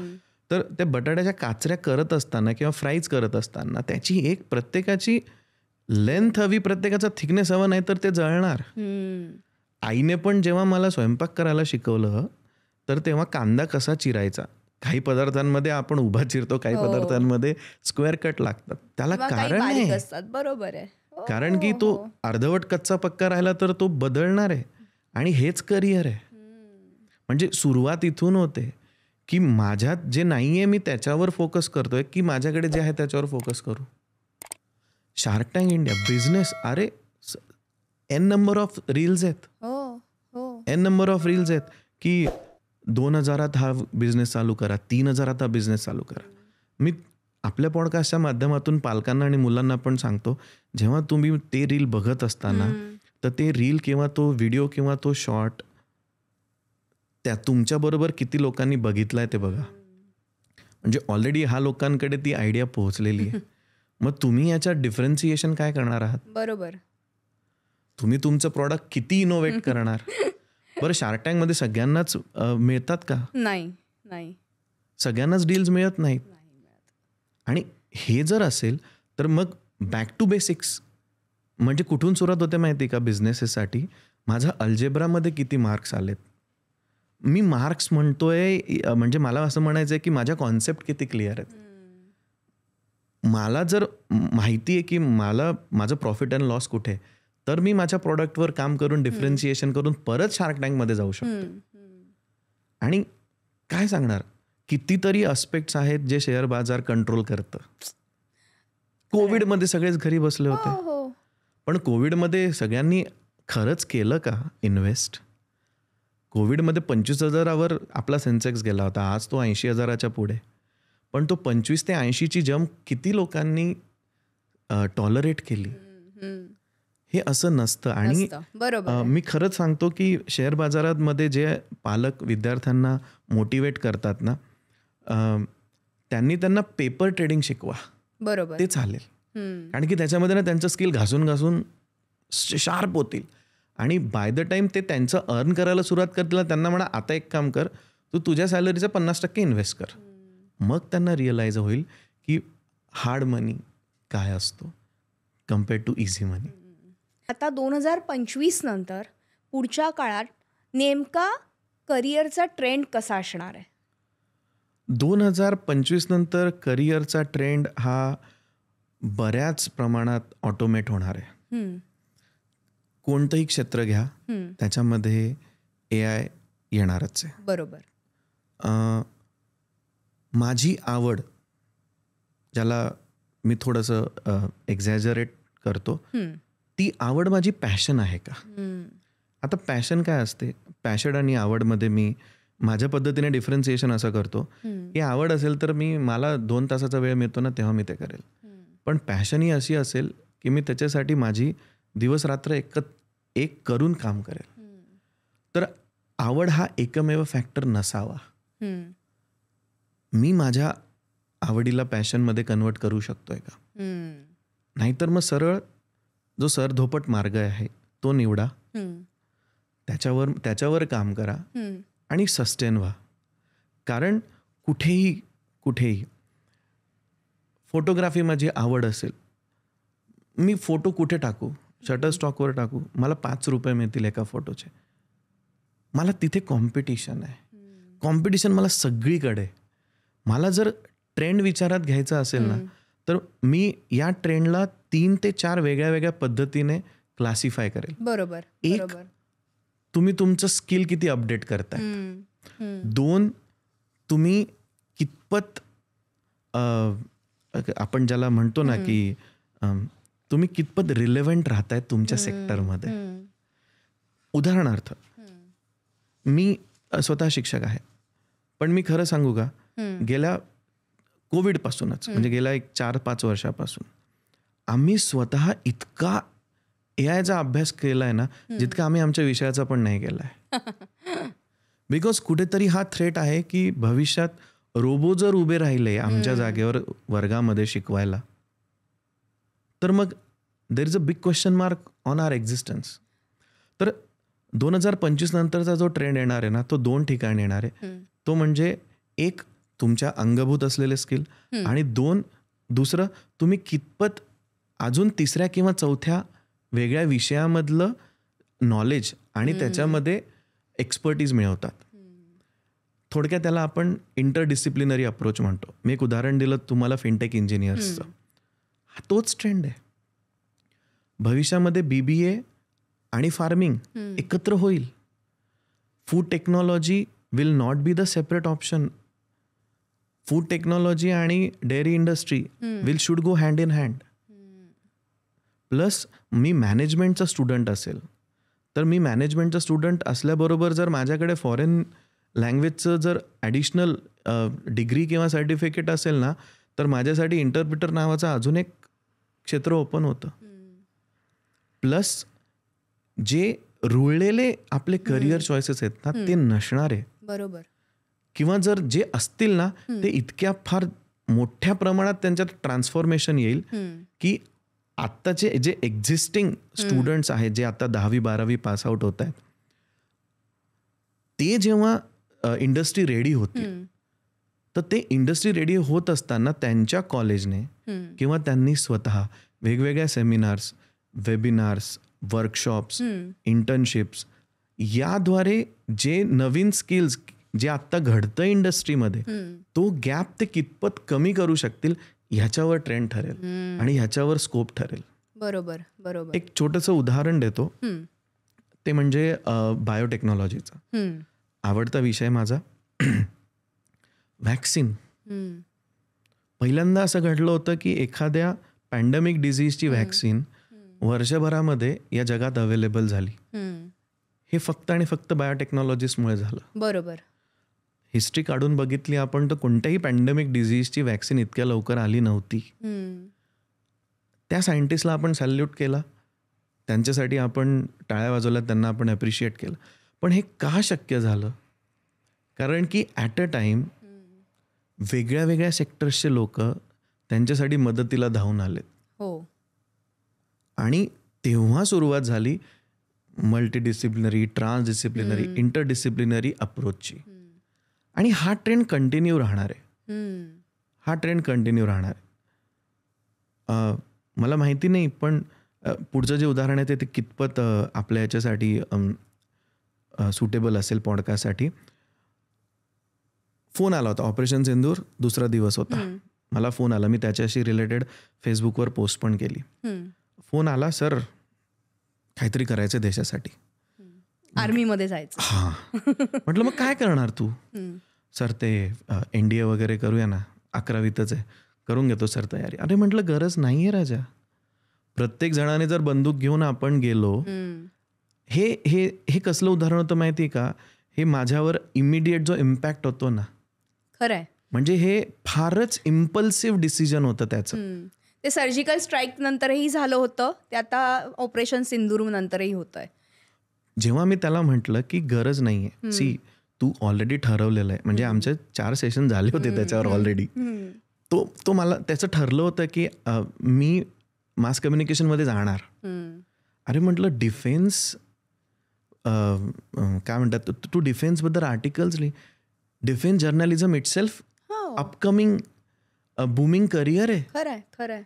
तर त्या बटाट्याच्या काचऱ्या करत असताना किंवा फ्राईज करत असताना त्याची एक प्रत्येकाची लेंथ हवी, प्रत्येकाचा थिकनेस हवा, नाही तर ते जळणार. आईने पण जेव्हा मला स्वयंपाक करायला शिकवलं तर तेव्हा कांदा कसा चिरायचा, काही पदार्थांमध्ये आपण उभा चिरतो, काही पदार्थांमध्ये स्क्वेअर कट लागतात, त्याला कारण आहे.
बरोबर आहे.
कारण की तो अर्धवट कच्चा पक्का राहिला तर तो बदलणार आहे. आणि हेच करिअर आहे. म्हणजे सुरुवात इथून होते की माझ्यात जे नाहीये मी त्याच्यावर फोकस करतोय की माझ्याकडे जे आहे त्याच्यावर फोकस करू. शार्क टँक इंडिया बिझनेस, अरे एन नंबर ऑफ रील्स आहेत, एन नंबर ऑफ रील्स आहेत की 2000 हा बिझनेस चालू करा, 3000 हा बिझनेस चालू करा. मी आपल्या पॉडकास्टच्या माध्यमातून पालकांना आणि मुलांना पण सांगतो, जेव्हा तुम्ही ते रील बघत असताना तर ते रील किंवा तो व्हिडिओ किंवा तो शॉर्ट त्या तुमच्याबरोबर किती लोकांनी बघितलाय ते बघा. म्हणजे ऑलरेडी ह्या लोकांकडे ती आयडिया पोहोचलेली आहे. मग तुम्ही याच्यात डिफरन्सिएशन काय करणार आहात?
बरोबर.
तुम्ही तुमचं प्रॉडक्ट किती इनोव्हेट करणार? बरं, शार्क टँकमध्ये सगळ्यांनाच मिळतात का?
नाही.
सगळ्यांनाच डील्स मिळत नाहीत. आणि हे जर असेल तर मग बॅक टू बेसिक्स. म्हणजे कुठून सुरुवात होते माहिती का बिझनेसेससाठी? माझा अल्जेब्रामध्ये किती मार्क्स आलेत. मी मार्क्स म्हणतोय म्हणजे मला असं म्हणायचं आहे की माझ्या कॉन्सेप्ट किती क्लिअर आहेत. मला जर माहिती आहे की मला माझं प्रॉफिट अँड लॉस कुठे, तर मी माझ्या प्रॉडक्टवर काम करून डिफरन्सिएशन करून परत शार्क टँकमध्ये जाऊ शकतो. आणि काय सांगणार, कितीतरी अस्पेक्ट्स आहेत जे शेअर बाजार कंट्रोल करतं. कोविडमध्ये सगळेच घरी बसले होते, पण कोविडमध्ये सगळ्यांनी खरंच केलं का इन्व्हेस्ट? कोविडमध्ये 25,000वर आपला सेन्सेक्स गेला होता, आज तो 80,000च्या पुढे. पण तो 25 ते 80ची जंप किती लोकांनी टॉलरेट केली? हे असं नसतं. आणि मी खरंच सांगतो की शेअर बाजारामध्ये जे पालक विद्यार्थ्यांना मोटिवेट करतात ना, त्यांनी त्यांना पेपर ट्रेडिंग शिकवा.
बरोबर,
ते चालेल. कारण की त्याच्यामध्ये ना त्यांचं स्किल घासून घासून शार्प होतील. आणि बाय द टाइम ते त्यांचं अर्न करायला सुरुवात करतील, त्यांना म्हणा आता एक काम कर, तू तुझ्या सॅलरीचा 50% इन्व्हेस्ट कर. मग त्यांना रिअलाइज होईल की हार्ड मनी काय असतो कम्पेअर्ड टू इझी मनी.
आता 2025 नंतर पुढच्या काळात नेमका करिअरचा ट्रेंड कसा असणार आहे?
2025 नंतर करिअरचा ट्रेंड हा बऱ्याच प्रमाणात ऑटोमेट होणार आहे. कोणतंही क्षेत्र घ्या, त्याच्यामध्ये AI येणारच आहे.
बरोबर.
माझी आवड, ज्याला मी थोडंसं एक्झॅजरेट करतो, ती आवड माझी पॅशन आहे का? आता पॅशन काय असते? पॅशन आणि आवडमध्ये मी माझ्या पद्धतीने डिफरन्सिएशन असं करतो की आवड असेल तर मला 2 तासाचा वेळ मिळतो ना तेव्हा मी ते करेल. पण पॅशन ही अशी असेल की मी त्याच्यासाठी माझी दिवस रात्र एक करून काम करेल. तर आवड हा एकमेव फॅक्टर नसावा. मी माझ्या आवडीला पॅशनमध्ये कन्वर्ट करू शकतोय का? नाहीतर मग सरळ जो सरधोपट मार्ग आहे तो निवडा, त्याच्यावर काम करा आणि सस्टेन व्हा. कारण कुठेही फोटोग्राफी माझी आवड असेल, मी फोटो कुठे टाकू? शटर स्टॉकवर टाकू, मला 5 रुपये मिळतील एका फोटोचे. मला तिथे कॉम्पिटिशन आहे. कॉम्पिटिशन मला सगळीकडे. मला जर ट्रेंड विचारात घ्यायचा असेल ना, तर मी या ट्रेंडला 3 ते 4 वेगळ्या वेगळ्या पद्धतीने क्लासिफाय करेल.
बरोबर.
एक, तुम्ही तुमचं स्किल किती अपडेट करताय. 2, तुम्ही कितपत आपण ज्याला म्हणतो ना की तुम्ही कितपत रिलेव्हंट राहताय तुमच्या सेक्टरमध्ये. उदाहरणार्थ, मी स्वतः शिक्षक आहे, पण मी खरं सांगू का, गेल्या कोविडपासूनच म्हणजे गेल्या 4-5 वर्षापासून आम्ही स्वतः इतका एआयचा अभ्यास केलाय ना जितका आम्ही आमच्या विषयाचा पण नाही केलाय. बिकॉज कुठेतरी हा थ्रेट आहे की भविष्यात रोबो जर उभे राहिले आमच्या जागेवर वर्गामध्ये शिकवायला, तर मग there is a big question mark on our existence. तर 2025 नंतरचा जो ट्रेंड येणार आहे ना, तो 2 ठिकाणी येणार आहे. तो म्हणजे एक, तुमच्या अंगभूत असलेले स्किल, आणि 2, दुसरं, तुम्ही कितपत अजून 3ऱ्या किंवा 4थ्या वेगळ्या विषयामधलं नॉलेज आणि त्याच्यामध्ये एक्सपर्टीज मिळवतात. थोडक्यात त्याला आपण इंटरडिसिप्लिनरी अप्रोच म्हणतो. मी एक उदाहरण दिलं तुम्हाला फिनटेक इंजिनियर्सचं. हा तोच ट्रेंड आहे. भविष्यामध्ये BBA आणि फार्मिंग एकत्र होईल. Food technology will not be the separate option. Food technology आणि dairy industry will should go hand in hand. Plus मी मॅनेजमेंटचा स्टुडंट असेल तर मी मॅनेजमेंटचा स्टुडंट असल्याबरोबर जर माझ्याकडे फॉरेन लँग्वेजचं जर ॲडिशनल डिग्री किंवा सर्टिफिकेट असेल ना, तर माझ्यासाठी इंटरप्रिटर नावाचं अजून एक क्षेत्र ओपन होतं. प्लस जे रुळलेले आपले करिअर चॉईसेस आहेत ना, ते नसणारे.
बरोबर.
किंवा जर जे असतील ना, ते इतक्या फार मोठ्या प्रमाणात त्यांच्यात ट्रान्सफॉर्मेशन येईल की आत्ताचे जे एक्झिस्टिंग स्टुडंट्स आहेत, जे आता 10वी 12वी पास आउट होत आहेत, ते जेव्हा इंडस्ट्री रेडी होतील, तर ते इंडस्ट्री रेडी होत असताना त्यांच्या कॉलेजने किंवा त्यांनी स्वतः वेगवेगळ्या सेमिनार्स, वेबिनार्स, वर्कशॉप्स, इंटर्नशिप्स याद्वारे जे नवीन स्किल्स जे आत्ता घडतं इंडस्ट्रीमध्ये, तो गॅप ते कितपत कमी करू शकतील ह्याच्यावर ट्रेंड ठरेल आणि ह्याच्यावर स्कोप ठरेल.
बरोबर बरोबर.
एक छोटंसं उदाहरण देतो, ते म्हणजे बायोटेक्नॉलॉजीचा. आवडता विषय माझा व्हॅक्सिन. पहिल्यांदा असं घडलं होतं की एखाद्या पॅन्डेमिक डिझीजची व्हॅक्सिन वर्षभरामध्ये या जगात अवेलेबल झाली. हे फक्त आणि फक्त बायोटेक्नॉलॉजिस्टमुळे झालं.
बरोबर.
हिस्ट्री काढून बघितली आपण तर कोणत्याही पॅन्डेमिक डिझीजची व्हॅक्सिन इतक्या लवकर आली नव्हती. त्या सायंटिस्टला आपण सॅल्यूट केला, त्यांच्यासाठी आपण टाळ्या वाजवल्या, त्यांना आपण ॲप्रिशिएट केलं. पण हे का शक्य झालं? कारण की ॲट अ टाईम वेगळ्या वेगळ्या सेक्टर्सचे लोक त्यांच्यासाठी मदतीला धावून आलेत.
हो.
आणि तेव्हा सुरुवात झाली मल्टीडिसिप्लिनरी, ट्रान्सडिसिप्लिनरी, इंटरडिसिप्लिनरी अप्रोचची. आणि हा ट्रेंड कंटिन्यू राहणार आहे. हा ट्रेंड कंटिन्यू राहणार आहे. मला माहिती नाही, पण पुढचं जे उदाहरण आहे ते कितपत आपल्या याच्यासाठी सुटेबल असेल पॉडकास्टसाठी. फोन आला होता, ऑपरेशन सिंदूर दुसरा दिवस होता, मला फोन आला. मी त्याच्याशी रिलेटेड फेसबुकवर पोस्ट पण केली. फोन आला, सर काहीतरी करायचं देशासाठी,
आर्मीमध्ये जायचं.
हां. म्हटलं मग काय करणार तू? सर ते NDA वगैरे करूया ना, 11वीतच आहे, करून घेतो सर तयारी. अरे म्हटलं गरज नाही आहे राजा. प्रत्येक जणाने जर बंदूक घेऊन आपण गेलो, हे हे हे कसलं उदाहरण होतं माहिती आहे का? हे माझ्यावर इमिडिएट जो इम्पॅक्ट होतो ना,
खरंय.
म्हणजे हे फारच इम्पल्सिव्ह डिसिजन होतं त्याचं.
ते सर्जिकल स्ट्राईक नंतरही झालं होतं, ते आता ऑपरेशन सिंदूर नंतरही होतंय.
जेव्हा मी त्याला म्हटलं की गरज नाहीये, सी तू ऑलरेडी ठरवलेलं आहे, म्हणजे आमचे 4 सेशन झाले होते त्याच्यावर ऑलरेडी. तो मला त्याचं ठरलं होतं की मी मास कम्युनिकेशनमध्ये जाणार. अरे म्हटलं डिफेन्स काय म्हणतात, तू डिफेन्सबद्दल आर्टिकल्स लिही. Defence journalism itself upcoming booming career आहे.
खरंय खरंय.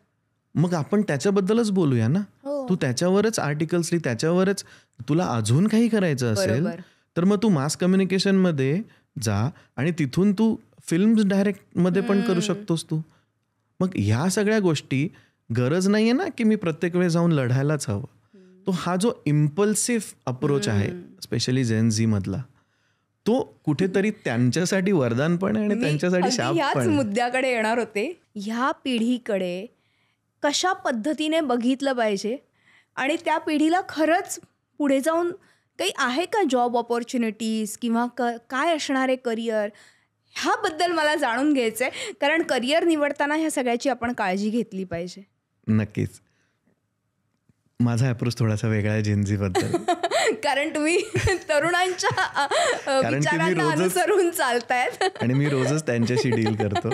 मग आपण त्याच्याबद्दलच बोलूया ना. तू त्याच्यावरच आर्टिकल्स लिही, त्याच्यावरच. तुला अजून काही करायचं असेल तर मग तू मास कम्युनिकेशनमध्ये जा आणि तिथून तू फिल्म्स डायरेक्टमध्ये पण करू शकतोस तू. मग ह्या सगळ्या गोष्टी गरज नाही आहे ना की मी प्रत्येक वेळेस जाऊन लढायलाच हवं. तो हा जो इम्पल्सिव्ह अप्रोच आहे स्पेशली जेन झी मधला, तो कुठेतरी त्यांच्यासाठी वरदान पण आहे आणि त्यांच्यासाठी शाप पण.
ह्याच मुद्द्याकडे येणार होते. ह्या पिढीकडे कशा पद्धतीने बघितलं पाहिजे आणि त्या पिढीला खरंच पुढे जाऊन काही आहे का जॉब ऑपॉर्च्युनिटीज किंवा काय असणार आहे करिअर, ह्याबद्दल मला जाणून घ्यायचं आहे. कारण करिअर निवडताना ह्या सगळ्याची आपण काळजी घेतली पाहिजे.
नक्कीच. माझा अप्रोच थोडासा वेगळा आहे जेनझी बद्दल.
कारण तुम्ही तरुणांच्या विचारांना अनुसरून चालतायत
आणि मी रोजच त्यांच्याशी डील करतो.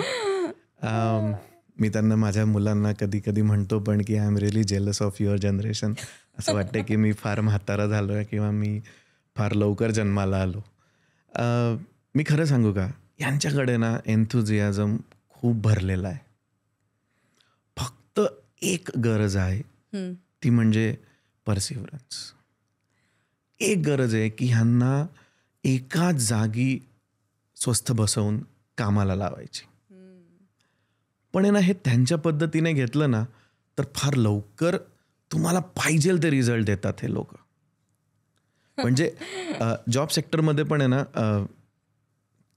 मी त्यांना, माझ्या मुलांना कधी कधी म्हणतो पण की I am really jealous of your generation. असं वाटतं की मी फार म्हातारा झालो आहे किंवा मी फार लवकर जन्माला आलो. मी खरं सांगू का, यांच्याकडे ना एन्थुझियाझम खूप भरलेला आहे. फक्त एक गरज आहे, ती म्हणजे परसिव्हरन्स. एक गरज आहे की ह्यांना एका जागी स्वस्थ बसवून कामाला लावायची. पण आहे ना, हे त्यांच्या पद्धतीने घेतलं ना तर फार लवकर तुम्हाला पाहिजे ते रिझल्ट देतात हे लोक. म्हणजे जॉब सेक्टरमध्ये पण आहे ना,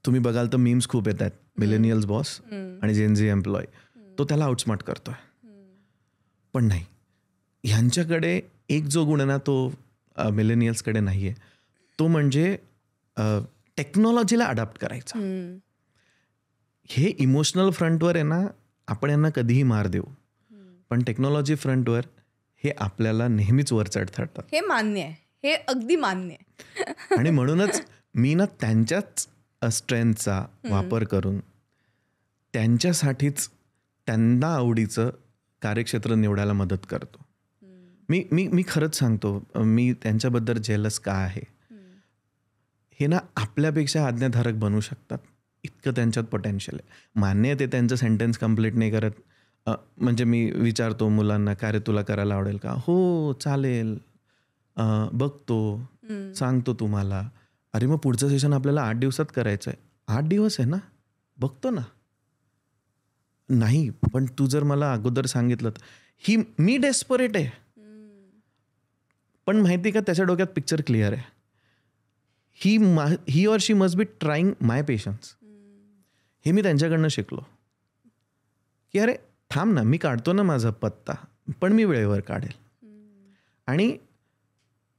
तुम्ही बघाल तर मीम्स खूप येत आहेत. मिलेनियल्स बॉस आणि जेनझी एम्प्लॉय, तो त्याला आउटस्मार्ट करतोय. पण नाही, ह्यांच्याकडे एक जो गुण आहे ना तो मिलेनियल्सकडे नाही आहे. तो म्हणजे टेक्नॉलॉजीला अडॅप्ट करायचा. हे इमोशनल फ्रंटवर आहे ना, आपण यांना कधीही मार देऊ, पण टेक्नॉलॉजी फ्रंटवर हे आपल्याला नेहमीच वर चढतात.
हे मान्य आहे, हे अगदी मान्य आहे.
आणि म्हणूनच मी ना त्यांच्याच स्ट्रेंथचा वापर करून त्यांच्यासाठीच त्यांना आवडीचं कार्यक्षेत्र निवडायला मदत करतो. मी खरंच सांगतो, मी त्यांच्याबद्दल जेलस का आहे. हे ना आपल्यापेक्षा आज्ञाधारक बनू शकतात, इतकं त्यांच्यात पोटेन्शियल आहे. मान्य आहे ते त्यांचं सेंटेन्स कंप्लीट नाही करत. म्हणजे मी विचारतो मुलांना, काय रे तुला करायला आवडेल का? हो चालेल, बघतो, सांगतो तुम्हाला. अरे मग पुढचं सेशन आपल्याला 8 दिवसात करायचं आहे. 8 दिवस आहे ना, बघतो ना. नाही, पण तू जर मला अगोदर सांगितलं ही मी डेस्परेट आहे. पण माहिती का, त्याच्या डोक्यात पिक्चर क्लिअर आहे. He or she must be trying my patience. हे मी त्यांच्याकडनं शिकलो की अरे थांब ना, मी काढतो ना माझा पत्ता, पण मी वेळेवर काढेल. आणि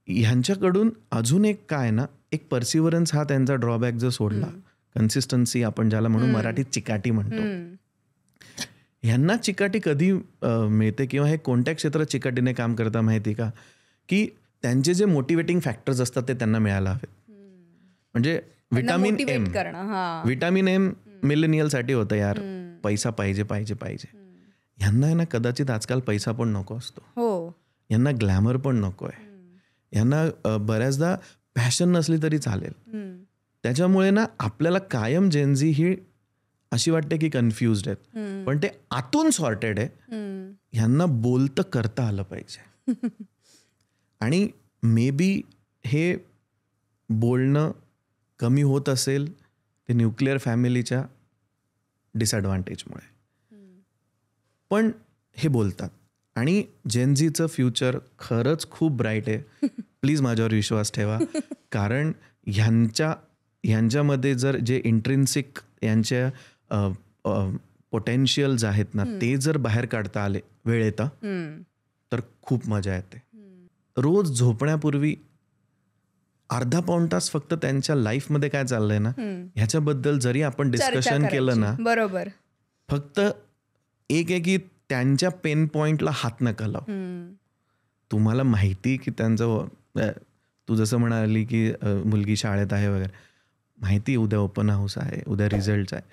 ह्यांच्याकडून अजून एक काय ना, एक परसिव्हरन्स हा त्यांचा ड्रॉबॅक जर सोडला, कन्सिस्टन्सी आपण ज्याला म्हणून मराठीत चिकाटी म्हणतो. ह्यांना चिकाटी कधी मिळते किंवा हे कोणत्या क्षेत्रात चिकाटीने काम करता माहिती का, की त्यांचे जे मोटिवेटिंग फॅक्टर्स असतात ते त्यांना मिळायला हवेत. म्हणजे विटामिन एम मिलेनियलसाठी होतं यार, पैसा पाहिजे पाहिजे पाहिजे. ह्यांना आहे ना कदाचित आजकाल पैसा पण नको असतो, यांना ग्लॅमर पण नको आहे, यांना बऱ्याचदा पॅशन नसली तरी चालेल. त्याच्यामुळे ना आपल्याला कायम जेनझी ही अशी वाटते की कन्फ्युज्ड आहेत, पण ते आतून सॉर्टेड आहे. ह्यांना बोलतं करता आलं पाहिजे. आणि मे बी हे बोलणं कमी होत असेल ते न्यूक्लिअर फॅमिलीच्या डिसएडव्हान्टेजमुळे, पण हे बोलतात. आणि जेनझीचं फ्युचर खरंच खूप ब्राईट आहे. प्लीज माझ्यावर विश्वास ठेवा. कारण ह्यांच्यामध्ये जर जे इंट्रिन्सिक यांच्या पोटेन्शियल्स आहेत ना, ते जर बाहेर काढता आले वेळेत तर खूप मजा येते. रोज झोपण्यापूर्वी अर्धा पाऊण तास फक्त त्यांच्या लाईफमध्ये काय चाललंय ना ह्याच्याबद्दल जरी आपण डिस्कशन केलं ना,
बरोबर,
फक्त एक आहे की त्यांच्या पेन पॉइंटला हात नका लाव. तुम्हाला माहिती की त्यांचं, तू जसं म्हणाली की मुलगी शाळेत आहे वगैरे, माहिती उद्या ओपन हाऊस आहे, उद्या रिझल्ट आहे,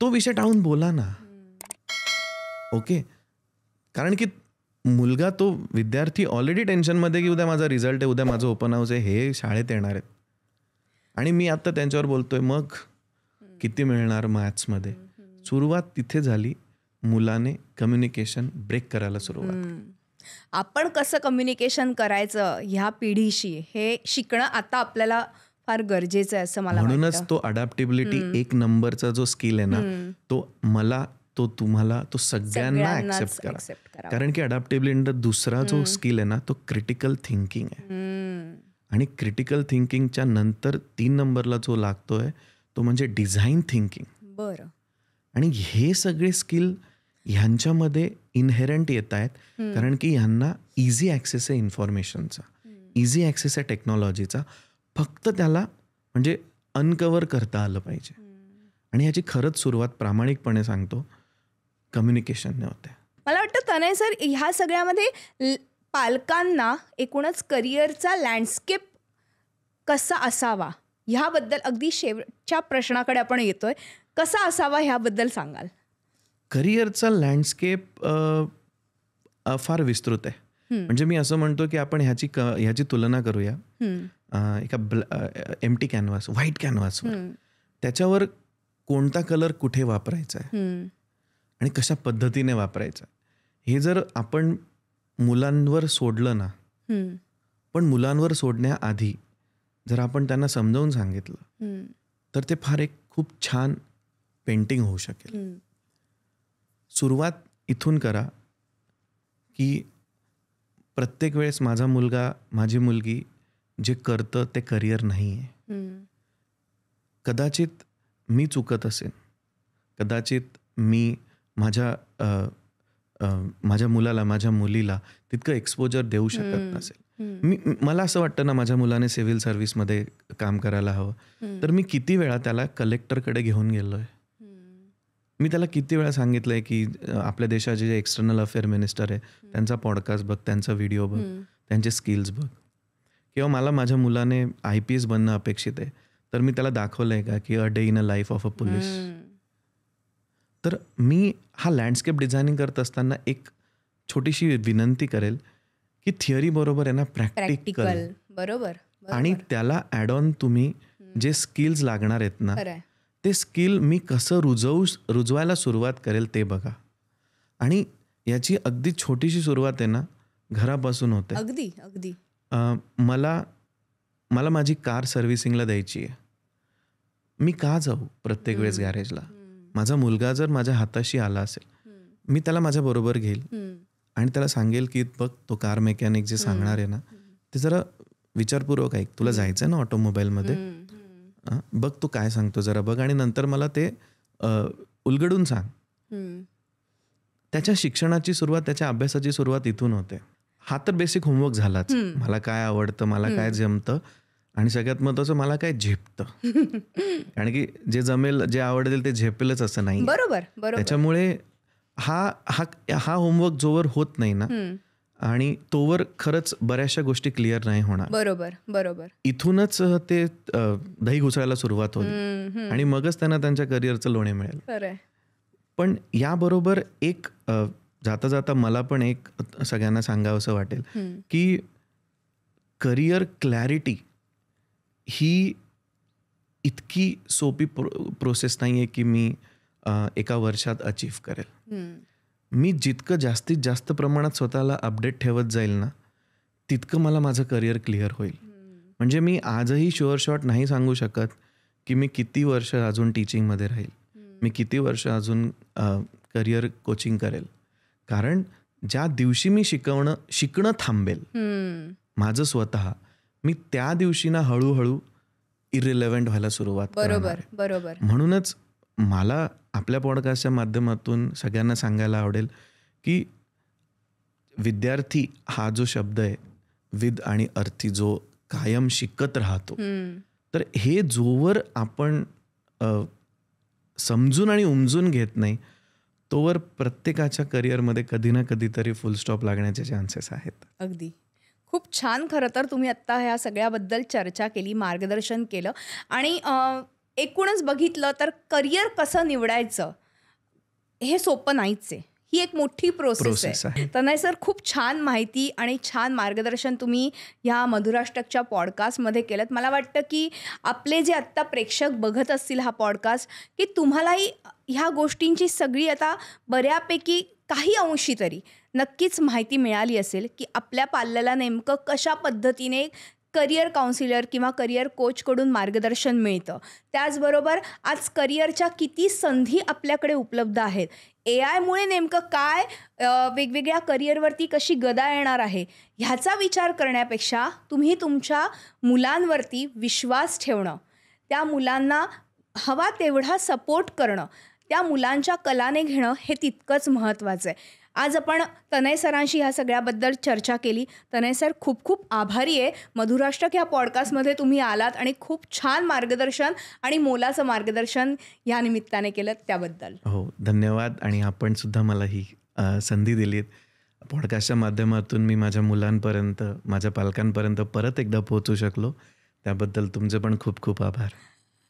तो विषय टाळून बोला ना. ओके, कारण की मुलगा, तो विद्यार्थी ऑलरेडी टेन्शनमध्ये की उद्या माझा रिझल्ट आहे, उद्या माझं ओपन हाऊस आहे, हे शाळेत येणार आहेत. आणि मी आता त्यांच्यावर बोलतोय, मग किती मिळणार मॅथ्समध्ये. सुरुवात तिथे झाली, मुलाने कम्युनिकेशन ब्रेक करायला सुरुवात.
आपण कसं कम्युनिकेशन करायचं ह्या पिढीशी हे शिकणं आता आपल्याला फार गरजेचं आहे असं मला वाटतं.
म्हणूनच तो अडॅप्टेबिलिटी एक नंबरचा जो स्किल आहे ना, तो मला, तो तुम्हाला, तो सगळ्यांना ऍक्सेप्ट करा. कारण की अडॅप्टेबिलिटी दुसरा जो स्किल आहे ना, तो क्रिटिकल थिंकिंग आहे. आणि क्रिटिकल थिंकिंगच्या नंतर 3 नंबरला जो लागतोय तो म्हणजे डिझाईन थिंकिंग.
बरं.
आणि हे सगळे स्किल ह्यांच्यामध्ये इनहेरंट येत आहेत, कारण की ह्यांना इझी ॲक्सेस आहे इन्फॉर्मेशनचा, इझी ॲक्सेस आहे टेक्नॉलॉजीचा. फक्त त्याला म्हणजे अनकव्हर करता आलं पाहिजे. आणि ह्याची खरंच सुरुवात प्रामाणिकपणे सांगतो कम्युनिकेशनने होते.
मला वाटतं तनय सर, ह्या सगळ्यामध्ये पालकांना एकूणच करिअरचा लँडस्केप कसा असावा ह्याबद्दल, अगदी शेवटच्या प्रश्नाकडे आपण येतोय, कसा असावा ह्याबद्दल सांगाल?
करिअरचा लँडस्केप फार विस्तृत आहे. म्हणजे मी असं म्हणतो की आपण ह्याची तुलना करूया एका एम्प्टी कॅनव्हास, व्हाईट कॅनव्हासवर. त्याच्यावर कोणता कलर कुठे वापरायचा आहे आणि कशा पद्धतीने वापरायचा, हे जर आपण मुलांवर सोडलं ना, पण मुलांवर सोडण्याआधी जर आपण त्यांना समजावून सांगितलं तर ते फार एक खूप छान पेंटिंग होऊ शकेल. सुरुवात इथून करा की प्रत्येक वेळेस माझा मुलगा, माझी मुलगी जे करतं ते करिअर नाही आहे. कदाचित मी चुकत असेन, कदाचित मी माझ्या मुलाला, माझ्या मुलीला तितकं एक्सपोजर देऊ शकत नसेल. मला असं वाटतं ना, माझ्या मुलाने सिव्हिल सर्व्हिसमध्ये काम करायला हवं, तर मी किती वेळा त्याला कलेक्टरकडे घेऊन गेलोय. मी त्याला किती वेळा सांगितलंय की आपल्या देशाचे जे एक्सटर्नल अफेअर मिनिस्टर आहे त्यांचा पॉडकास्ट बघ, त्यांचा व्हिडिओ बघ, त्यांचे स्किल्स बघ. किंवा मला माझ्या मुलाने IPS बनणं अपेक्षित आहे, तर मी त्याला दाखवलंय का की a day in a life of a police. तर मी हा लँडस्केप डिझायनिंग करत असताना एक छोटीशी विनंती करेल की थिअरी बरोबर आहे ना, प्रॅक्टिकल
बरोबर,
आणि त्याला ॲड ऑन तुम्ही जे स्किल्स लागणार आहेत ना, ते स्किल मी कसं रुजवायला सुरुवात करेल ते बघा. आणि याची अगदी छोटीशी सुरुवात आहे ना, घरापासून होते.
अगदी अगदी.
मला माझी कार सर्व्हिसिंगला द्यायची आहे. मी का जाऊ प्रत्येक वेळेस गॅरेजला? माझा मुलगा जर माझ्या हाताशी आला असेल, मी त्याला माझ्या बरोबर घेईल आणि त्याला सांगेल की बघ, तो कार मेकॅनिक जे सांगणार आहे ना, ते जरा विचारपूर्वक ऐक. तुला जायचं ना ऑटोमोबाईलमध्ये, बघ तो काय सांगतो जरा बघ, आणि नंतर मला ते उलगडून सांग. त्याच्या शिक्षणाची सुरुवात, त्याच्या अभ्यासाची सुरुवात इथून होते. हा तर बेसिक होमवर्क झालाच. मला काय आवडतं, मला काय जमतं, आणि सगळ्यात महत्वाचं मला काय झेपतं. कारण की जे जमेल, जे आवडेल ते झेपेलच असं नाही.
बरोबर.
त्याच्यामुळे हा होमवर्क जोवर होत नाही ना, आणि तोवर खरंच बऱ्याचशा गोष्टी क्लिअर नाही होणार.
बरोबर.
इथूनच ते दही घुसळायला सुरुवात होईल आणि मगच त्यांना त्यांच्या करिअरचं लोणे मिळेल. पण याबरोबर एक जाता जाता मला पण एक सगळ्यांना सांगावंसं वाटेल की करिअर क्लॅरिटी ही इतकी सोपी प्रोसेस नाही आहे की मी एका वर्षात अचीव्ह करेल. मी जितकं जास्तीत जास्त प्रमाणात स्वतःला अपडेट ठेवत जाईल ना, तितकं मला माझं करिअर क्लिअर होईल. म्हणजे मी आजही शुअर शॉट नाही सांगू शकत की मी किती वर्ष अजून टीचिंगमध्ये राहील, मी किती वर्ष अजून करिअर कोचिंग करेल. कारण ज्या दिवशी मी शिकणं थांबेल माझं स्वतः, मी त्या दिवशी ना हळूहळू इरिलेव्हंट व्हायला सुरुवात करणार.
बरोबर.
म्हणूनच मला आपल्या पॉडकास्टच्या माध्यमातून सगळ्यांना सांगायला आवडेल की विद्यार्थी हा जो शब्द आहे, विद आणि अर्थी, जो कायम शिकत राहतो, तर हे जोवर आपण समजून आणि उमजून घेत नाही, तोवर प्रत्येकाच्या करिअरमध्ये कधी ना कधीतरी फुल स्टॉप लागण्याचे चान्सेस आहेत.
अगदी. खूप छान. खरं तर तुम्ही आत्ता ह्या सगळ्याबद्दल चर्चा केली, मार्गदर्शन केलं, आणि एकूणच बघितलं तर करिअर कसं निवडायचं हे सोपं नाहीच आहे. ही एक मोठी प्रोसेस आहे. तनय सर, खूप छान माहिती आणि छान मार्गदर्शन तुम्ही ह्या मधुराष्टकच्या पॉडकास्टमध्ये केलं. मला वाटतं की आपले जे आत्ता प्रेक्षक बघत असतील हा पॉडकास्ट, की तुम्हालाही ह्या गोष्टींची सगळी आता बऱ्यापैकी काही अंशी तरी नक्कीच माहिती मिळाली असेल की आपल्या पाल्याला नेमकं कशा पद्धतीने करिअर काउन्सिलर किंवा करिअर कोचकडून मार्गदर्शन मिळतं. त्याचबरोबर आज करिअरच्या किती संधी आपल्याकडे उपलब्ध आहेत, AI मुळे नेमकं काय वेगवेगळ्या करिअरवरती कशी गदा येणार आहे, ह्याचा विचार करण्यापेक्षा तुम्ही तुमच्या मुलांवरती विश्वास ठेवणं, त्या मुलांना हवा तेवढा सपोर्ट करणं, त्या मुलांच्या कलाने घेणं हे तितकंच महत्त्वाचं आहे. आज आपण तनय सरांशी ह्या सगळ्याबद्दल चर्चा केली. तनय सर, खूप खूप आभारी आहे. मधुराष्टक ह्या पॉडकास्टमध्ये तुम्ही आलात आणि खूप छान मार्गदर्शन आणि मोलाचं मार्गदर्शन या निमित्ताने केलं, त्याबद्दल
हो, धन्यवाद. आणि आपण सुद्धा मला ही संधी दिलीत. पॉडकास्टच्या माध्यमातून मी माझ्या मुलांपर्यंत, माझ्या पालकांपर्यंत परत एकदा पोहोचू शकलो, त्याबद्दल तुमचे पण खूप खूप आभार.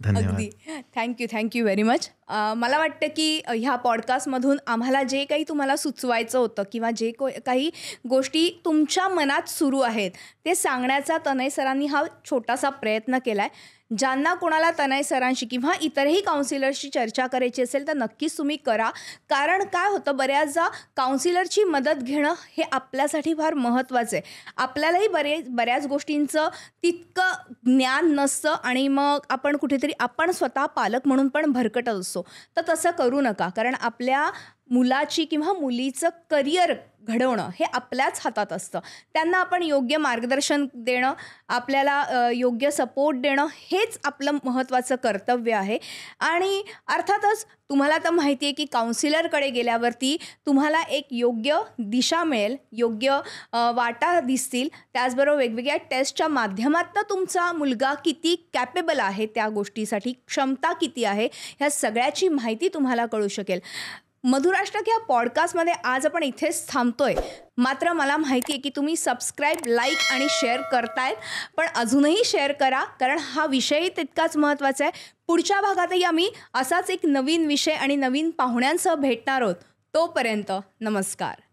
धन्यवाद.
अगदी. Thank you very much. मला वाटतं की ह्या पॉडकास्टमधून आम्हाला जे काही तुम्हाला सुचवायचं होतं किंवा जे काही गोष्टी तुमच्या मनात सुरू आहेत ते सांगण्याचा तनय सरांनी हा छोटासा प्रयत्न केला आहे. ज्यांना कोणाला तनय सरांशी किंवा इतरही काउन्सिलर्सशी चर्चा करायची असेल तर नक्कीच तुम्ही करा. कारण काय होतं, बऱ्याचदा काउन्सिलरची मदत घेणं हे आपल्यासाठी फार महत्त्वाचं आहे. आपल्यालाही बऱ्याच गोष्टींचं तितकं ज्ञान नसतं आणि मग आपण कुठेतरी आपण स्वतः पालक म्हणून पण भरकटत असतो. तर तसं करू नका, कारण आपल्या मुलाची किंवा मुलीचं करिअर घडवणं हे आपल्याच हातात असतं. त्यांना आपण योग्य मार्गदर्शन देणं, आपल्याला योग्य सपोर्ट देणं हेच आपलं महत्त्वाचं कर्तव्य आहे. आणि अर्थातच तुम्हाला तर माहिती आहे की काउन्सिलरकडे गेल्यावरती तुम्हाला एक योग्य दिशा मिळेल, योग्य वाटा दिसतील. त्याचबरोबर वेगवेगळ्या टेस्टच्या माध्यमातून तुमचा मुलगा किती कॅपेबल आहे, त्या गोष्टीसाठी क्षमता किती आहे, ह्या सगळ्याची माहिती तुम्हाला कळू शकेल. मधुराष्ट्रक या पॉडकास्टमध्ये आज आपण इथेच थांबतोय. मात्र मला माहिती आहे की तुम्ही सबस्क्राईब, लाईक आणि शेअर करतायत, पण अजूनही शेअर करा, कारण हा विषयही तितकाच महत्त्वाचा आहे. पुढच्या भागातही आम्ही असाच एक नवीन विषय आणि नवीन पाहुण्यांसह भेटणार आहोत. तोपर्यंत नमस्कार.